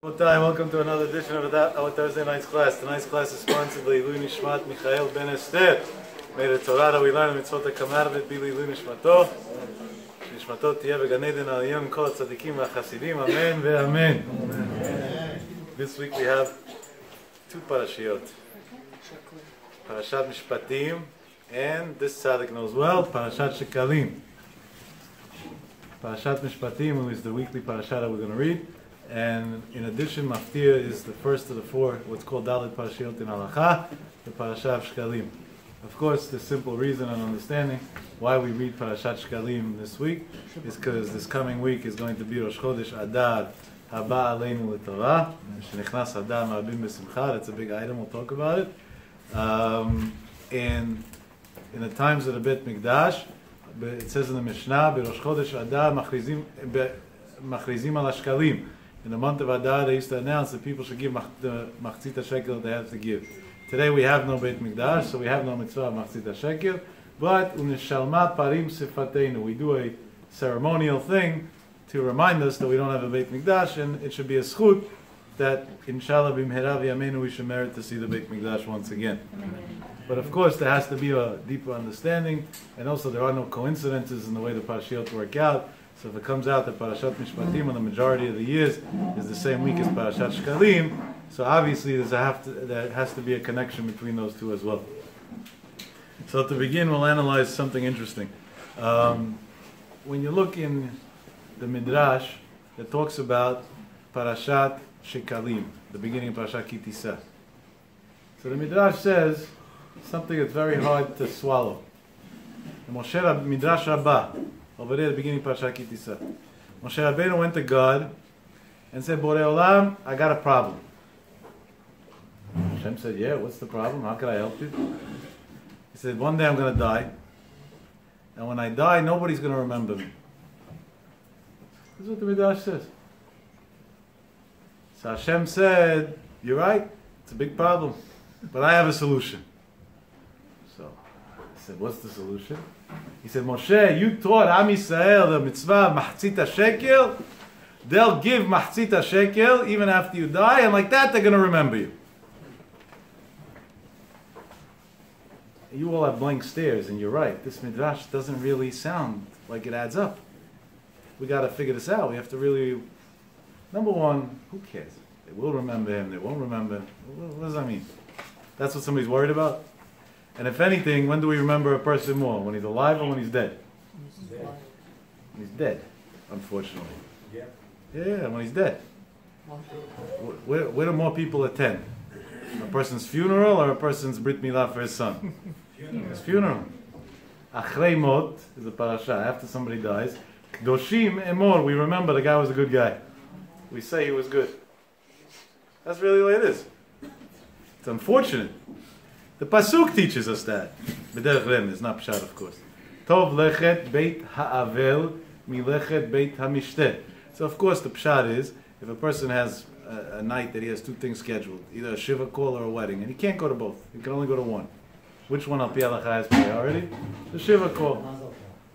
Welcome to another edition of our Thursday night's class. Tonight's class is sponsored by Ilu Nishmat Michael Ben Esther. May the Torah that we learn mitzvot that come out of it be Ilu Nishmato. Nishmato tiyeh began eden aliyim kol tzadikim v'chasidim. Amen ve'amen. This week we have two parashiot. Parashat mishpatim, and this tzaddik knows well, Parashat shekalim. Parashat mishpatim is the weekly parashat that we're going to read. And in addition, Maftir is the first of the four, what's called Dalit Parashiot in Halacha, the Parashat of Shekalim. Of course, the simple reason and understanding why we read Parashat Shekalim this week is because this coming week is going to be Rosh Chodesh Adar, Haba Aleinu L'Torah, Shenichnas Adar Ma'abim B'Simcha. That's a big item, we'll talk about it. And in the times of the Bet Mikdash, it says in the Mishnah, Rosh Chodesh Adar Machrizim Al Shekalim. In the month of Adar, they used to announce that people should give the machzit shekel that they have to give. Today we have no Beit Mikdash, so we have no mitzvah of machzit shekel. But unishalma parim sifateinu, we do a ceremonial thing to remind us that we don't have a Beit Mikdash, and it should be a schut that inshallah b'mhera v'yameinu we should merit to see the Beit Mikdash once again. But of course, there has to be a deeper understanding, and also there are no coincidences in the way the parashiot work out. So if it comes out that Parashat Mishpatim on the majority of the years is the same week as Parashat Shekalim, so obviously there has to be a connection between those two as well. So to begin, we'll analyze something interesting. When you look in the Midrash, it talks about Parashat Shekalim, the beginning of Parashat Kitisa. So the Midrash says something that's very hard to swallow. The Moshe Midrash Rabbah, over there at the beginning of Parashat Kitisa. Moshe Rabbeinu went to God and said, Borei Olam, I got a problem. Hashem said, yeah, what's the problem? How can I help you? He said, one day I'm going to die. And when I die, nobody's going to remember me. This is what the Midrash says. So Hashem said, you're right, it's a big problem. But I have a solution. So he said, what's the solution? He said, Moshe, you taught Am Yisrael the mitzvah machzit shekel. They'll give machzit shekel even after you die, and like that they're going to remember you. You all have blank stares, and you're right. This midrash doesn't really sound like it adds up. We got to figure this out. We have to really, number one, who cares? They will remember him, they won't remember him. What does that mean? That's what somebody's worried about? And if anything, when do we remember a person more? When he's alive or when he's dead? When he's dead, unfortunately. Yeah, when he's dead. Where do more people attend? A person's funeral or a person's brit milah for his son? His funeral. Achrei mot is a parasha. After somebody dies, Kdoshim emor, we remember the guy was a good guy. We say he was good. That's really the way it is. It's unfortunate. The Pasuk teaches us that. B'derech Ren, it's not Pshat, of course. Tov lechet beit ha'avel milechet beit ha'mishteh. So, of course, the Pshat is, if a person has a night that he has two things scheduled, either a shiva call or a wedding, and he can't go to both, he can only go to one. Which one al pi halacha has priority? The shiva call.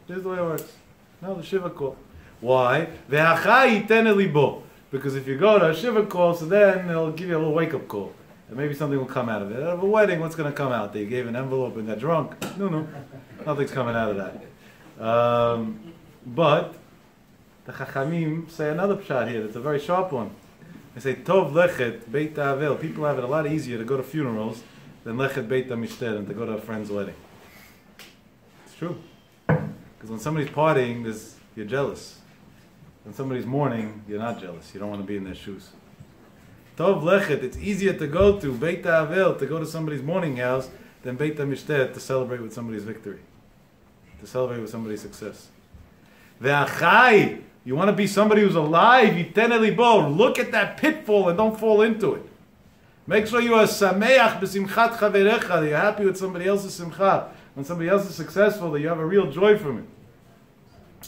This is the way it works. No, the shiva call. Why? Ve'achai yiten libo. Because if you go to a shiva call, so then it'll give you a little wake-up call. And maybe something will come out of it. Out of a wedding, what's going to come out? They gave an envelope and got drunk. No. Nothing's coming out of that. But the Chachamim say another pshat here. It's a very sharp one. They say, Tov lechet beit ha'avel. People have it a lot easier to go to funerals than lechet beit ha'mishteh, and to go to a friend's wedding. It's true. Because when somebody's partying, you're jealous. When somebody's mourning, you're not jealous. You don't want to be in their shoes. Tov lechet, it's easier to go to Beit HaAvel, to go to somebody's mourning house, than Beit HaMishteh, to celebrate with somebody's victory, to celebrate with somebody's success. Ve'achai, you want to be somebody who's alive, yiten libo, look at that pitfall and don't fall into it. Make sure you are sameach b'simchat chaverecha, that you're happy with somebody else's simcha. When somebody else is successful, that you have a real joy from it.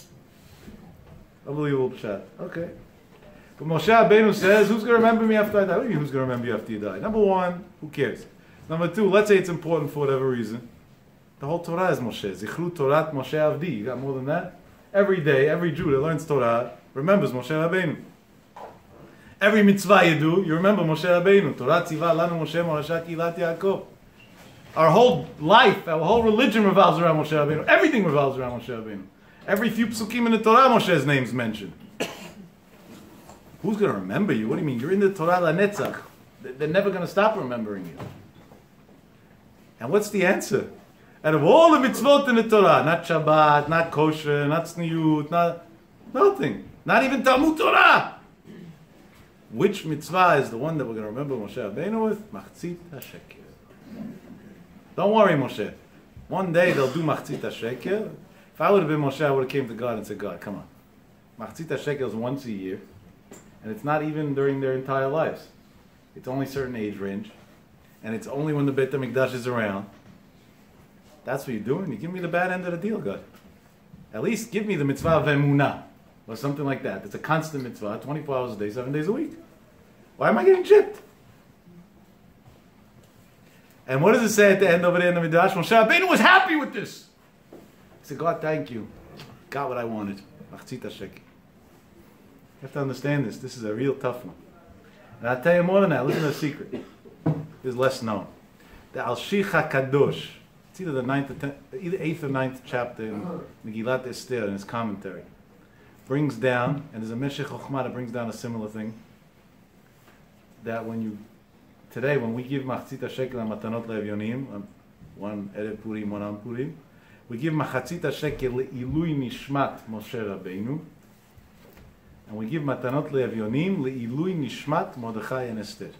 Unbelievable pshat. Okay. But Moshe Rabbeinu says, who's going to remember me after I die? What do you mean, who's going to remember you after you die? Number one, who cares? Number two, let's say it's important for whatever reason. The whole Torah is Moshe. Zichru Torat Moshe Avdi. You got more than that? Every day, every Jew that learns Torah remembers Moshe Rabbeinu. Every mitzvah you do, you remember Moshe Rabbeinu. Torah tziva lanu Moshe Morashat Kilat Yaakov. Our whole life, our whole religion revolves around Moshe Rabbeinu. Everything revolves around Moshe Rabbeinu. Every few psukim in the Torah, Moshe's name's mentioned. Who's going to remember you? What do you mean? You're in the Torah LaNetzach. They're never going to stop remembering you. And what's the answer? Out of all the mitzvot in the Torah, not Shabbat, not kosher, not tzniut, not nothing. Not even Talmud Torah. Which mitzvah is the one that we're going to remember Moshe Rabbeinu with? Machzit HaShekel. Don't worry, Moshe. One day they'll do Machzit HaShekel. If I would have been Moshe, I would have came to God and said, God, come on. Machzit HaShekel is once a year. And it's not even during their entire lives. It's only a certain age range. And it's only when the Beit HaMikdash is around. That's what you're doing? You give me the bad end of the deal, God. At least give me the mitzvah of emunah. Or something like that. It's a constant mitzvah, 24 hours a day, 7 days a week. Why am I getting chipped? And what does it say at the end over there in the Midrash? Moshe Rabbeinu was happy with this. He said, God, thank you. Got what I wanted. Machzit HaShekel. You have to understand this. This is a real tough one. And I'll tell you more than that. Listen to the secret. This is less known. The Al-Shich HaKadosh. It's either the 8th or 9th chapter in Megillat Esther in his commentary. Brings down, and there's a Meshech Chochmah that brings down a similar thing. That today when we give Machzit HaShekel and Matanot LeEvyonim, one Erev Purim, one Am Purim, we give Machzit HaShekel le'ilui nishmat Moshe Rabbeinu, and we give Matanot LeEvyonim le'ilui nishmat Mordechai and Esther.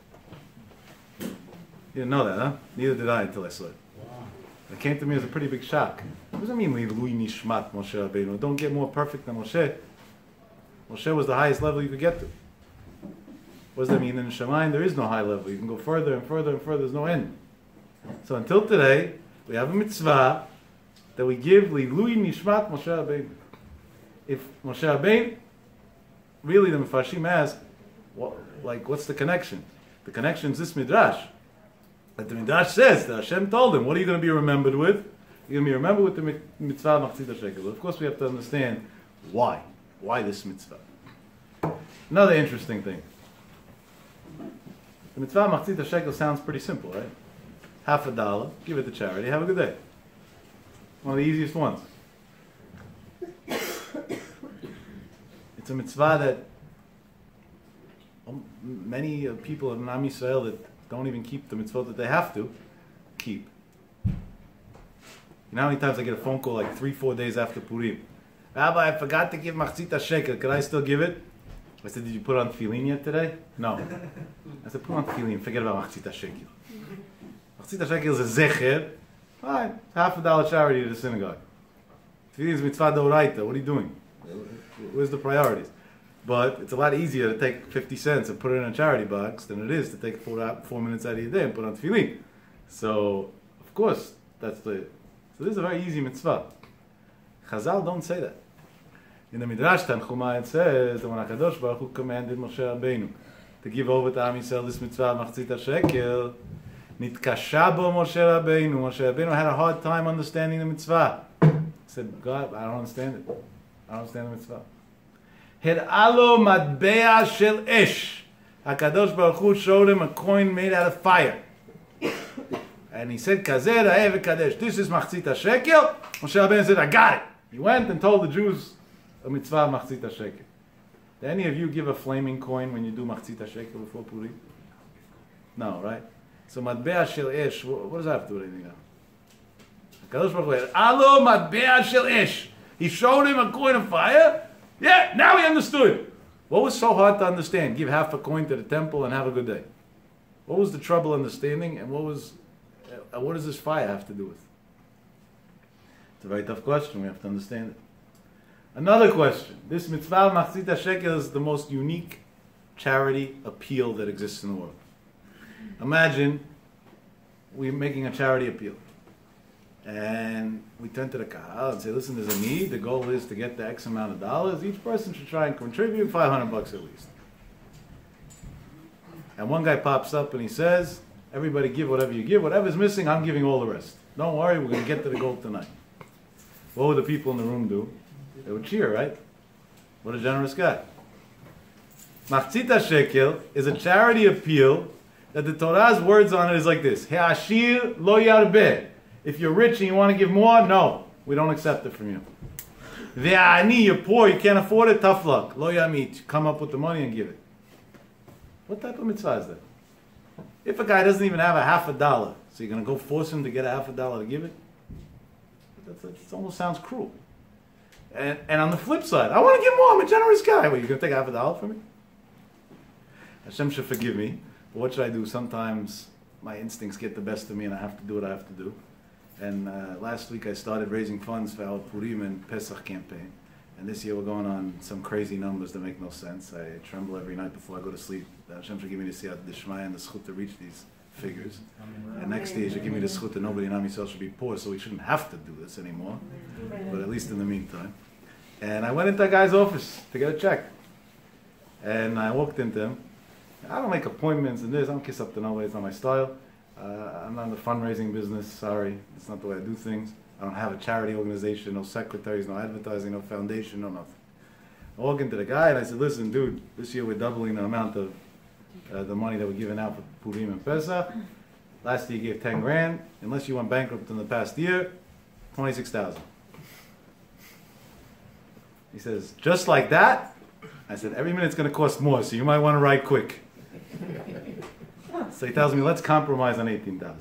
You didn't know that, huh? Neither did I until I saw it. It came to me as a pretty big shock. What does it mean, le'ilui nishmat Moshe Rabbeinu? Don't get more perfect than Moshe. Moshe was the highest level you could get to. What does that mean? In Neshama, there is no high level. You can go further and further and further. There's no end. So until today, we have a mitzvah that we give Li'ilui Nishmat Moshe Rabbeinu. If Moshe Rabbeinu, really the Mefarshim ask, what's the connection? The connection is this Midrash. That the Midrash says that Hashem told him, what are you going to be remembered with? You're going to be remembered with the mitzvah Machzit HaShekel. Of course, we have to understand why. Why this mitzvah? Another interesting thing. The mitzvah Machzit HaShekel sounds pretty simple, right? $50, give it to charity, have a good day. One of the easiest ones. It's a mitzvah that many people in Am Yisrael that don't even keep the mitzvot that they have to keep. You know how many times I get a phone call like 3-4 days after Purim? Rabbi, I forgot to give Machzit HaShekel. Could I still give it? I said, did you put on tefillin yet today? No. I said, put on tefillin. Forget about Machzit HaShekel. Machzit HaShekel is a zecher. Fine. $50 charity to the synagogue. Tefillin is mitzvah d'oraita. What are you doing? Where's the priorities? But it's a lot easier to take 50 cents and put it in a charity box than it is to take 4 minutes out of your day and put on tefillin. So, of course, so this is a very easy mitzvah. Chazal don't say that. In the Midrash Tanchuma it says that when HaKadosh Baruch Hu commanded Moshe Rabbeinu to give over to Am Yisrael this mitzvah Machzit HaShekel, nitkasha bo Moshe Rabbeinu. Moshe Rabbeinu had a hard time understanding the mitzvah. He said, God, I don't understand it. I don't understand the mitzvah. Hir'alo matbea shel esh. HaKadosh Baruch Hu showed him a coin made out of fire. And he said, Kazeh ra'eh v'kadesh. This is Machzit HaShekel. Moshe Rabbeinu said, I got it. He went and told the Jews a mitzvah Machzit HaShekel. Do any of you give a flaming coin when you do Machzit HaShekel before Purim? No, right? So matbea shel esh, what does that have to do with anything else? HaKadosh Baruch Hu had, Alo matbea shel esh. He showed him a coin of fire. Yeah, now he understood. What was so hard to understand? Give half a coin to the temple and have a good day. What was the trouble understanding, and what does this fire have to do with? It's a very tough question. We have to understand it. Another question. This mitzvah Machzit HaShekel is the most unique charity appeal that exists in the world. Imagine we're making a charity appeal. And we turn to the kahal and say, listen, there's a need. The goal is to get the X amount of dollars. Each person should try and contribute $500 at least. And one guy pops up and he says, everybody give whatever you give. Whatever's missing, I'm giving all the rest. Don't worry, we're going to get to the goal tonight. What would the people in the room do? They would cheer, right? What a generous guy. Machzita shekel is a charity appeal that the Torah's words on it is like this. He'ashir lo yarbeh. If you're rich and you want to give more, no. We don't accept it from you. Ve'ani, you're poor, you can't afford it, tough luck. Lo yamit. Come up with the money and give it. What type of mitzvah is that? If a guy doesn't even have a $50, so you're going to go force him to get a $50 to give it? That almost sounds cruel. And on the flip side, I want to give more, I'm a generous guy. Well, you're going to take $50 from me? Hashem should forgive me, but what should I do? Sometimes my instincts get the best of me and I have to do what I have to do. And last week I started raising funds for our Purim and Pesach campaign. And this year we're going on some crazy numbers that make no sense. I tremble every night before I go to sleep. Hashem should give me the siyat d'shmaya and the zchut to reach these figures. And next year he should give me the zchut that nobody in Am Yisrael should be poor, so we shouldn't have to do this anymore. But at least in the meantime. And I went into that guy's office to get a check. And I walked into him. I don't make appointments and this. I don't kiss up to nobody. It's not my style. I'm not in the fundraising business. Sorry. It's not the way I do things. I don't have a charity organization, no secretaries, no advertising, no foundation, no nothing. I walk into the guy and I said, listen, dude, this year we're doubling the amount of the money that we're giving out for Purim and Pesach. Last year you gave 10 grand. Unless you went bankrupt in the past year, 26,000. He says, just like that? I said, every minute's going to cost more, so you might want to write quick. So he tells me, let's compromise on 18,000.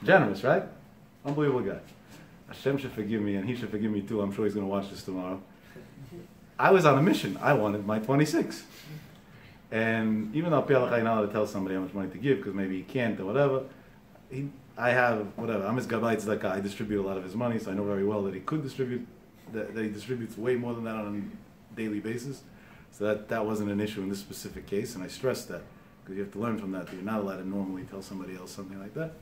Generous, right? Unbelievable guy. Hashem should forgive me, and he should forgive me too. I'm sure he's going to watch this tomorrow. I was on a mission. I wanted my 26. And even though you're not allowed to tell somebody how much money to give, because maybe he can't or whatever, I have, whatever. I'm his gabbai tzedakah. I distribute a lot of his money, so I know very well that he could distribute, that he distributes way more than that on a daily basis. So that wasn't an issue in this specific case, and I stress that, because you have to learn from that you're not allowed to normally tell somebody else something like that.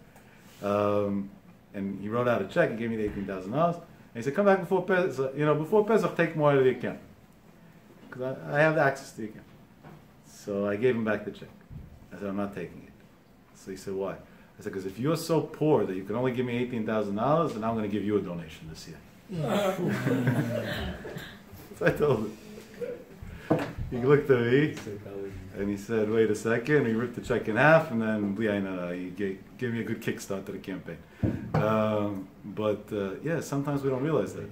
And he wrote out a check, he gave me the $18,000, and he said, come back before Pesach, before Pesach, take more out of the account. Because I have access to the account. So I gave him back the check. I said, I'm not taking it. So he said, why? I said, because if you're so poor that you can only give me $18,000, then I'm going to give you a donation this year. So I told him. He looked at me, and he said, wait a second. He ripped the check in half, and then he gave me a good kickstart to the campaign. Yeah, sometimes we don't realize that.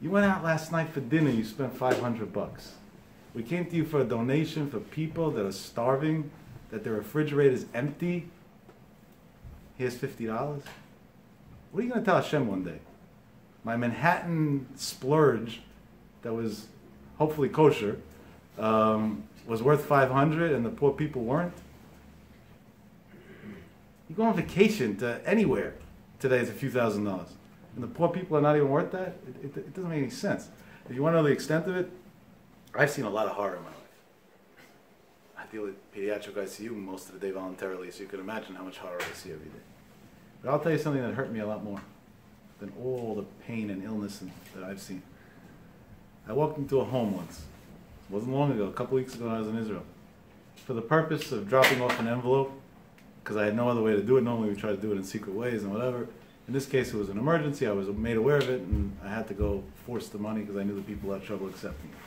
You went out last night for dinner, you spent $500. We came to you for a donation for people that are starving, that their refrigerator is empty. Here's $50. What are you going to tell Hashem one day? My Manhattan splurge that was hopefully kosher was worth $500 and the poor people weren't? You go on vacation to anywhere today, it's a few $1,000s. And the poor people are not even worth that? It doesn't make any sense. If you want to know the extent of it, I've seen a lot of horror in my life. I deal with pediatric ICU most of the day voluntarily, so you can imagine how much horror I see every day. But I'll tell you something that hurt me a lot more than all the pain and illness that I've seen. I walked into a home once. It wasn't long ago, a couple weeks ago when I was in Israel. For the purpose of dropping off an envelope, because I had no other way to do it. Normally we try to do it in secret ways and whatever. In this case it was an emergency, I was made aware of it, and I had to go force the money because I knew the people had trouble accepting it.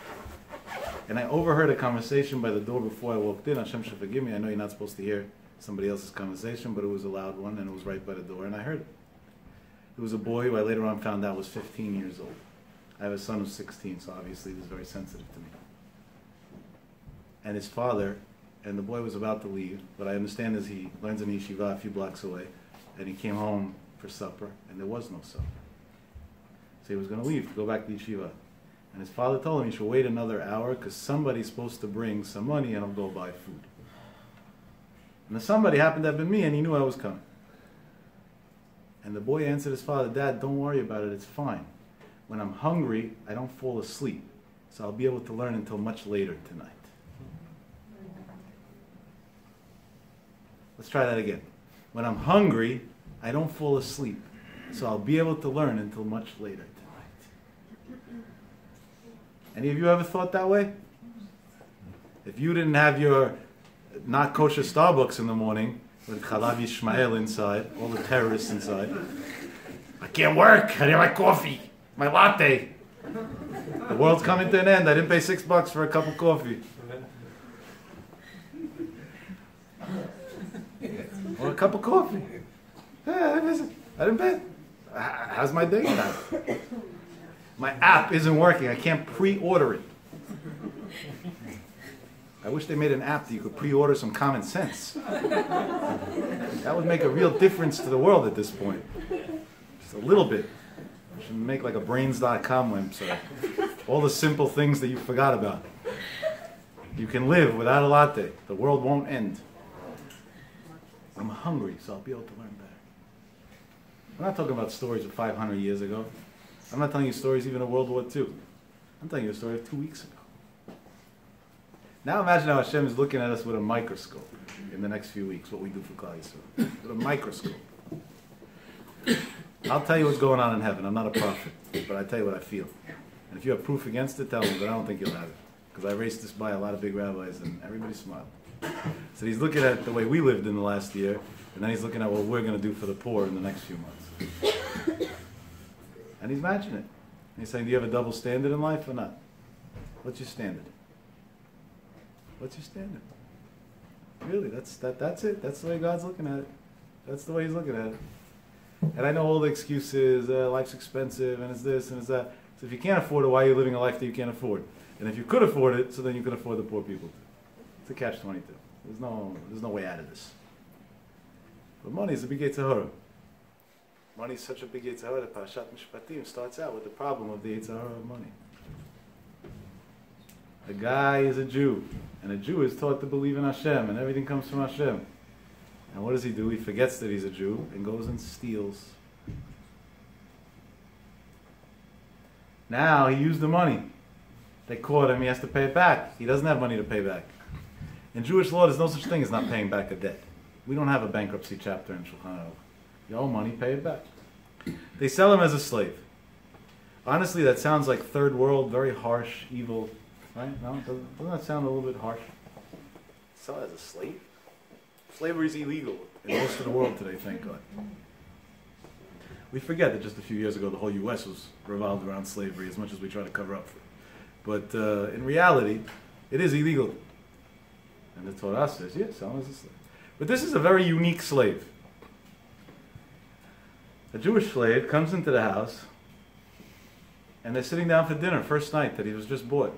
And I overheard a conversation by the door before I walked in. Hashem should forgive me. I know you're not supposed to hear somebody else's conversation, but it was a loud one, and it was right by the door, and I heard it. It was a boy who I later on found out was 15 years old. I have a son who's 16, so obviously he was very sensitive to me. And his father, and the boy was about to leave, but I understand as he learns in yeshiva a few blocks away, and he came home for supper, and there was no supper. So he was going to leave to go back to yeshiva. And his father told him he should wait another hour because somebody's supposed to bring some money and I'll go buy food. And the somebody happened to have been me, and he knew I was coming. And the boy answered his father, Dad, don't worry about it, it's fine. When I'm hungry, I don't fall asleep, so I'll be able to learn until much later tonight. Let's try that again. When I'm hungry, I don't fall asleep, so I'll be able to learn until much later tonight. Any of you ever thought that way? If you didn't have your not kosher Starbucks in the morning with Chalav Yishmael inside, all the terrorists inside, I can't work, I need my coffee, my latte. The world's coming to an end, I didn't pay $6 for a cup of coffee. cup of coffee. I didn't pay. How's my day going? My app isn't working. I can't pre-order it. I wish they made an app that you could pre-order some common sense. That would make a real difference to the world at this point. Just a little bit. You should make like a brains.com website. All the simple things that you forgot about. You can live without a latte. The world won't end. I'm hungry, so I'll be able to learn better. I'm not talking about stories of 500 years ago. I'm not telling you stories even of World War II. I'm telling you a story of 2 weeks ago. Now imagine how Hashem is looking at us with a microscope in the next few weeks, what we do for Klal Yisrael. With a microscope. I'll tell you what's going on in heaven. I'm not a prophet, but I tell you what I feel. And if you have proof against it, tell me, but I don't think you'll have it. Because I raced this by a lot of big rabbis, and everybody smiled. So he's looking at the way we lived in the last year, and then he's looking at what we're going to do for the poor in the next few months. And he's matching it. And he's saying, do you have a double standard in life or not? What's your standard? What's your standard? Really, that's it. That's the way God's looking at it. That's the way he's looking at it. And I know all the excuses, life's expensive, and it's this, and it's that. So if you can't afford it, why are you living a life that you can't afford? And if you could afford it, so then you can afford the poor people too. It's a catch-22. There's no way out of this. But money is a big Yetzirah. Money is such a big Yetzirah that Parashat Mishpatim starts out with the problem of the Yetzirah of money. A guy is a Jew, and a Jew is taught to believe in Hashem, and everything comes from Hashem. And what does he do? He forgets that he's a Jew and goes and steals. Now he used the money. They caught him, he has to pay it back. He doesn't have money to pay back. In Jewish law, there's no such thing as not paying back a debt. We don't have a bankruptcy chapter in Shulchan Aruch. You owe money, pay it back. They sell him as a slave. Honestly, that sounds like third world, very harsh, evil. Right? No? Doesn't that sound a little bit harsh? Sell as a slave? Slavery is illegal in most of the world today, thank God. We forget that just a few years ago the whole U.S. was revolved around slavery as much as we try to cover up for it. But in reality, it is illegal. And the Torah says, yes, sell him as a slave. But this is a very unique slave. A Jewish slave comes into the house, and they're sitting down for dinner, first night that he was just bought.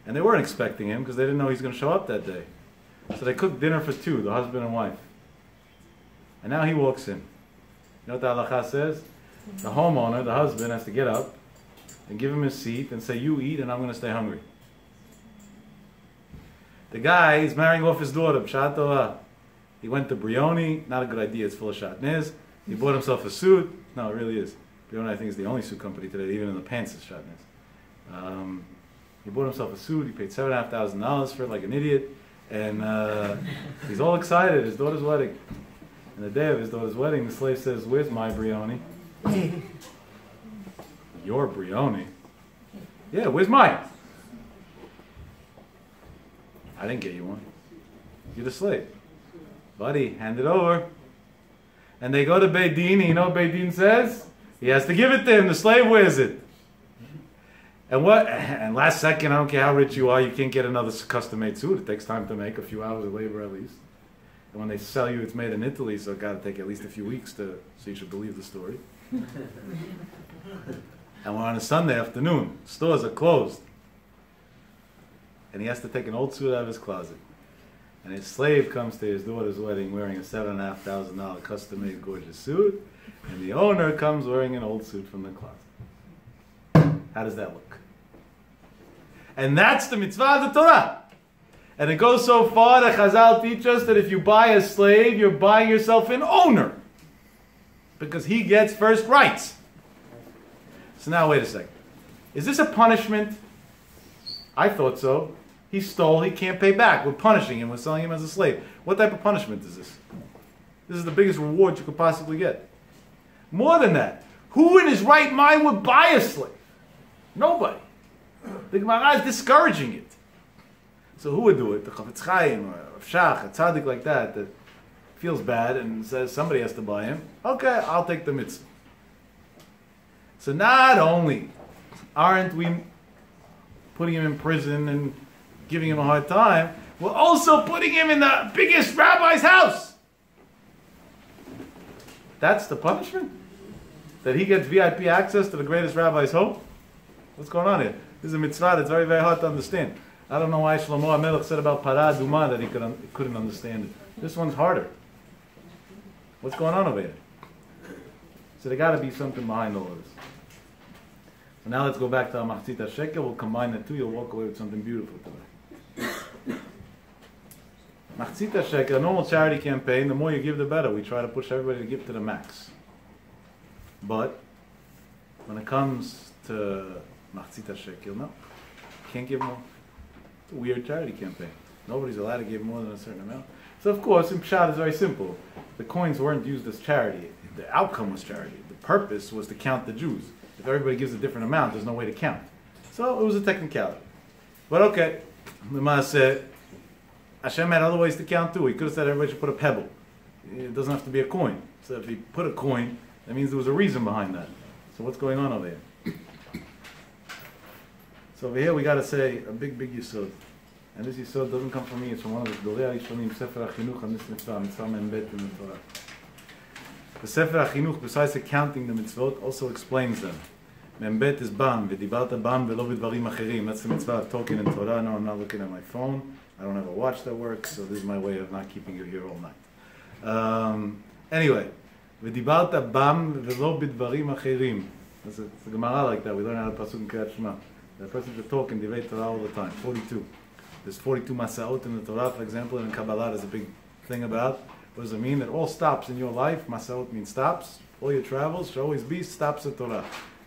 And they weren't expecting him because they didn't know he was going to show up that day. So they cooked dinner for two, the husband and wife. And now he walks in. You know what the halakha says? The homeowner, the husband, has to get up and give him his seat and say, you eat and I'm going to stay hungry. The guy is marrying off his daughter, B'shat Torah. He went to Brioni, not a good idea, it's full of shatnez. He bought himself a suit. No, it really is. Brioni, I think, is the only suit company today, even in the pants is shatnez. He bought himself a suit, he paid $7,500 for it like an idiot, and he's all excited, his daughter's wedding. And the day of his daughter's wedding, the slave says, where's my Brioni? Your Brioni? Yeah, where's mine? I didn't get you one. You're the slave. Buddy, hand it over. And they go to Beit Din, you know what Beit Din says? He has to give it to him, the slave wears it. And last second, I don't care how rich you are, you can't get another custom-made suit. It takes time to make, a few hours of labor at least. And when they sell you, it's made in Italy, so it's got to take at least a few weeks so you should believe the story. And we're on a Sunday afternoon. Stores are closed. And he has to take an old suit out of his closet. And his slave comes to his daughter's wedding wearing a $7,500 custom-made gorgeous suit. And the owner comes wearing an old suit from the closet. How does that look? And that's the mitzvah of the Torah. And it goes so far that Chazal teach us that if you buy a slave, you're buying yourself an owner. Because he gets first rights. So now wait a second. Is this a punishment? I thought so. He stole, he can't pay back. We're punishing him, we're selling him as a slave. What type of punishment is this? This is the biggest reward you could possibly get. More than that, who in his right mind would buy a slave? Nobody. The Gemara is discouraging it. So who would do it? The Chafetz Chaim or a Shach, a tzaddik like that feels bad and says somebody has to buy him. Okay, I'll take the mitzvah. So not only aren't we putting him in prison and giving him a hard time, we're also putting him in the biggest rabbi's house. That's the punishment? That he gets VIP access to the greatest rabbi's home? What's going on here? This is a mitzvah that's very, very hard to understand. I don't know why Shlomo HaMelech said about Parah Adumah that he couldn't understand it. This one's harder. What's going on over here? So there got to be something behind all of this. So now let's go back to Machzit HaShekel. We'll combine the two. You'll walk away with something beautiful today. Machzit HaShekel, a normal charity campaign, the more you give, the better. We try to push everybody to give to the max. But when it comes to Machzit HaShekel, no. Can't give more. It's a weird charity campaign. Nobody's allowed to give more than a certain amount. So of course, in Pshat, it's very simple. The coins weren't used as charity. The outcome was charity. The purpose was to count the Jews. If everybody gives a different amount, there's no way to count. So it was a technicality. But okay, the Maaseh said, Hashem had other ways to count too. He could have said everybody should put a pebble. It doesn't have to be a coin. So if he put a coin, that means there was a reason behind that. So what's going on over here? So over here we got to say a big, big yisod. And this yisod doesn't come from me. It's from one of the Dorei HaRishonim, Sefer HaChinuch, on this mitzvah, mitzvah membet in the Torah. The Sefer HaChinuch, besides counting the mitzvot, also explains them. Membet is bam, v'dibarta bam v'lo v'dvarim acherim. That's the mitzvah of talking in Torah. No, I'm not looking at my phone. I don't have a watch that works, so this is my way of not keeping you here all night. Anyway, v'dibarta bam v'lo v'dvarim acherim. It's a Gemara like that. We learn how to pasuk in Kriyat Shema. The person should talk in Divrei Torah all the time. 42. There's 42 masaot in the Torah, for example, and in Kabbalah there's a big thing about. What does it mean? That all stops in your life, masaot means stops. All your travels should always be stops at Torah.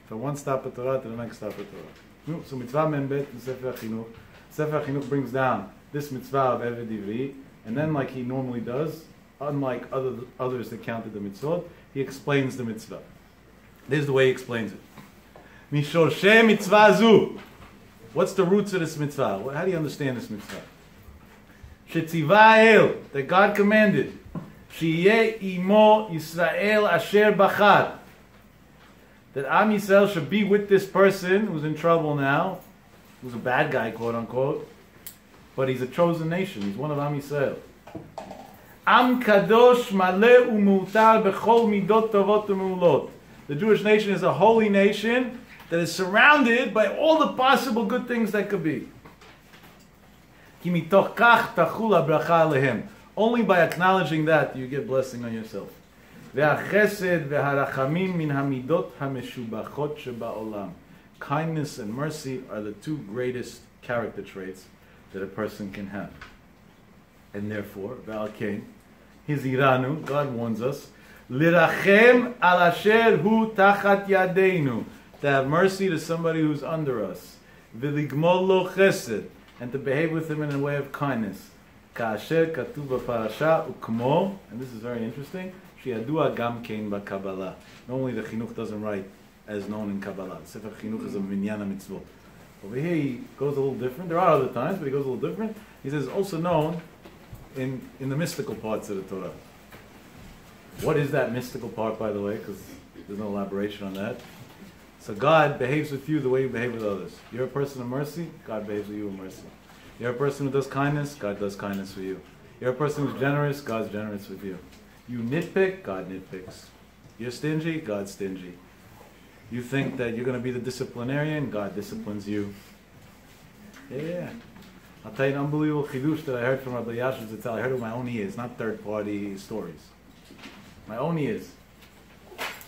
From one stop at Torah to the next stop at Torah. So mitzvah membet in Sefer HaChinuch. Sefer HaChinuch brings down this mitzvah of Eved Ivri, and then like he normally does, unlike others that counted the mitzvot, he explains the mitzvah. This is the way he explains it. Mishorshei mitzvah zu. What's the roots of this mitzvah? How do you understand this mitzvah? Shetzivah el, that God commanded. Sheyeh imo Yisrael asher bachar. That Am Yisrael should be with this person who's in trouble now, who's a bad guy, quote unquote, but he's a chosen nation. He's one of Am Yisrael. Am kadosh maleh u'mutar bechol midot tovot u'meulot. The Jewish nation is a holy nation that is surrounded by all the possible good things that could be. Only by acknowledging that do you get blessing on yourself. Kindness and mercy are the two greatest character traits that a person can have. And therefore, Hiziranu, God warns us, Lirachem al asher hu tachat yadeinu, to have mercy to somebody who's under us. V'ligmol lo chesed, and to behave with him in a way of kindness. Ka'asher katuv b'parashat ukmo, and this is very interesting, shi'adua gam kein b'Kabbalah. Normally the chinuch doesn't write as known in Kabbalah. Sefer chinuch is a minyan mitzvot. Over here he goes a little different. There are other times, but he goes a little different. He says also known in the mystical parts of the Torah. What is that mystical part, by the way? Because there's no elaboration on that. So God behaves with you the way you behave with others. You're a person of mercy, God behaves with you with mercy. You're a person who does kindness, God does kindness with you. You're a person who's generous, God's generous with you. You nitpick, God nitpicks. You're stingy, God's stingy. You think that you're going to be the disciplinarian, God disciplines you. Yeah. I'll tell you an unbelievable chidush that I heard from Rav Yaakov Yagen. I heard it with my own ears, not third-party stories. My own ears.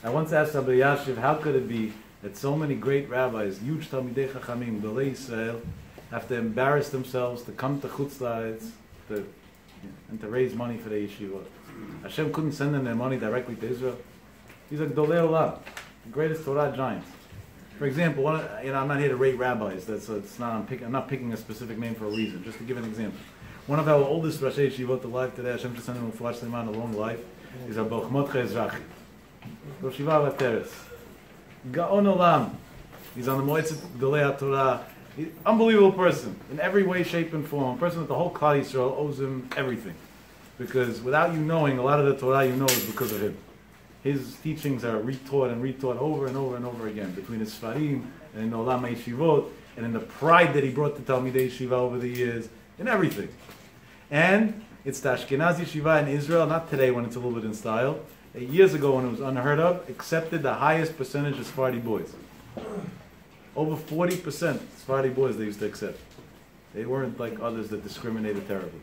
I once asked Rav Yaakov, how could it be that so many great rabbis, huge Talmidei Chachamim, Dolei Yisrael, have to embarrass themselves to come to Chutz La'aretz and to raise money for the yeshivot? Hashem couldn't send them their money directly to Israel. He's like Dolei Olam, the greatest Torah giant. For example, I'm not here to rate rabbis. I'm not picking a specific name for a reason. Just to give an example, one of our oldest Rashi Yeshivot alive today, Hashem should send him a long life, is Rabbi Chmotcha Ezrachi. Rosh Yeshiva Vateres. Gaon Olam. He's on the Moetzet Dolei HaTorah. Unbelievable person in every way, shape, and form. A person that the whole Klal Yisrael owes him everything. Because without you knowing, a lot of the Torah you know is because of him. His teachings are retaught and retaught over and over and over again, between his Sfarim and in the Olam HaYeshivot, and in the pride that he brought to Talmidei Yeshiva over the years, in everything. And it's the Ashkenazi Yeshiva in Israel, not today when it's a little bit in style. years ago when it was unheard of, accepted the highest percentage of Sephardi boys. Over 40% Sephardi boys they used to accept. They weren't like others that discriminated terribly.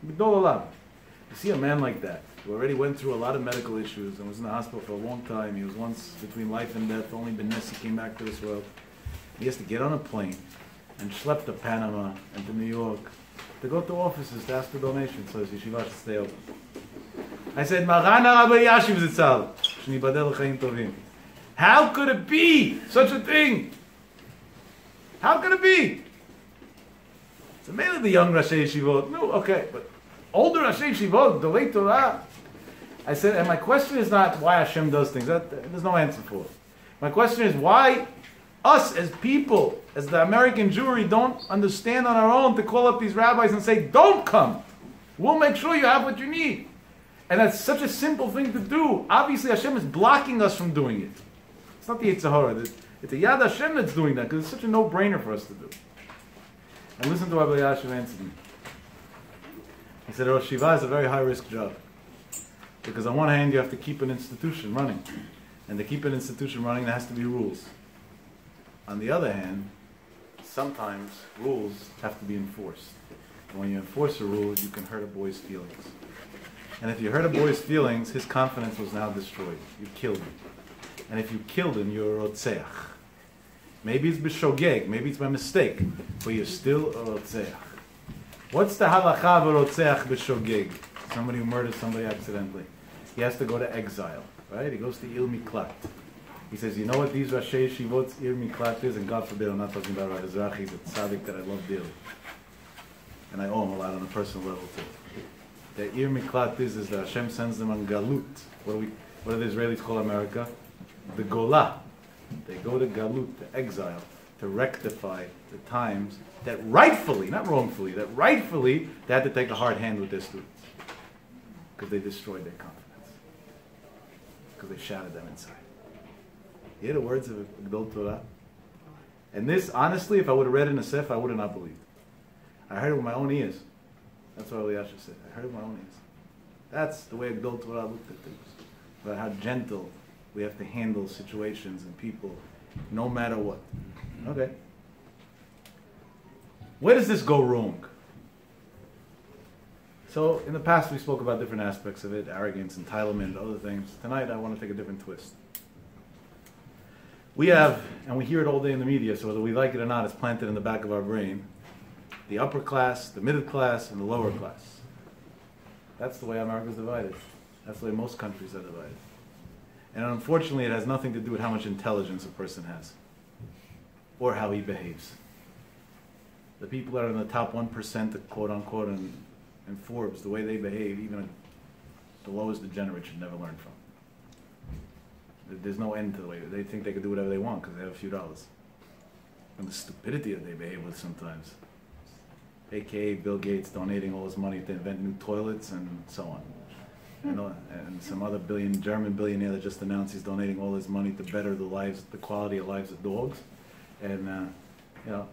You see a man like that, who already went through a lot of medical issues and was in the hospital for a long time. He was once between life and death. Only Benessi came back to this world. He has to get on a plane and schlep to Panama and to New York to go to offices to ask for donations so his yeshiva should stay open. I said, Marana Rabbi Yashiv Zitzal, Shnibadel Chaim Tovim. How could it be such a thing? How could it be? So maybe the young Rashi Yeshivot, no, okay, but older Rashi Yeshivot, the late Torah. I said, and my question is not why Hashem does things. There's no answer for it. My question is why us as people, as the American Jewry, don't understand on our own to call up these rabbis and say, don't come. We'll make sure you have what you need. And that's such a simple thing to do. Obviously, Hashem is blocking us from doing it. It's not the Yetzer Hara. It's a Yad Hashem that's doing that because it's such a no-brainer for us to do. And listen to Rabbi Yashiv answered me. He said, Rosh Shiva is a very high-risk job. Because on one hand, you have to keep an institution running. And to keep an institution running, there has to be rules. On the other hand, sometimes rules have to be enforced. And when you enforce a rule, you can hurt a boy's feelings. And if you hurt a boy's feelings, his confidence was now destroyed. You killed him. And if you killed him, you're a rotzeach. Maybe it's b'shogeg, maybe it's by mistake, but you're still a rotzeach. What's the halacha of a rotzeach b'shogeg? Somebody who murdered somebody accidentally. He has to go to exile, right? He goes to Il Miklat. He says, you know what these Rashi Yeshivot's Il Miklat is? And God forbid, I'm not talking about Rav Ezrachi, he's a tzaddik that I love dearly. And I owe him a lot on a personal level too. The Ir Miklat is that Hashem sends them on Galut. What do the Israelis call America? The Golah. They go to Galut, to exile, to rectify the times that rightfully, not wrongfully, that rightfully they had to take a hard hand with their students. Because they destroyed their confidence. Because they shattered them inside. You hear the words of Gdol Torah? And this, honestly, if I would have read it in a Sefer, I would have not believed. I heard it with my own ears. That's what Eliashib said. I heard it with my own ears. That's the way Gdol Torah looked at things. About how gentle we have to handle situations and people, no matter what. Okay. Where does this go wrong? So, in the past we spoke about different aspects of it, arrogance, entitlement, other things. Tonight I want to take a different twist. We have, and we hear it all day in the media, so whether we like it or not, it's planted in the back of our brain, the upper class, the middle class, and the lower class. That's the way America's divided. That's the way most countries are divided. And unfortunately, it has nothing to do with how much intelligence a person has, or how he behaves. The people that are in the top 1%, quote unquote, and Forbes, the way they behave, even the lowest degenerate should never learn from. There's no end to the way they think they can do whatever they want because they have a few dollars. And the stupidity that they behave with sometimes. AKA Bill Gates donating all his money to invent new toilets and so on. And some other German billionaire that just announced he's donating all his money to better the quality of lives of dogs. And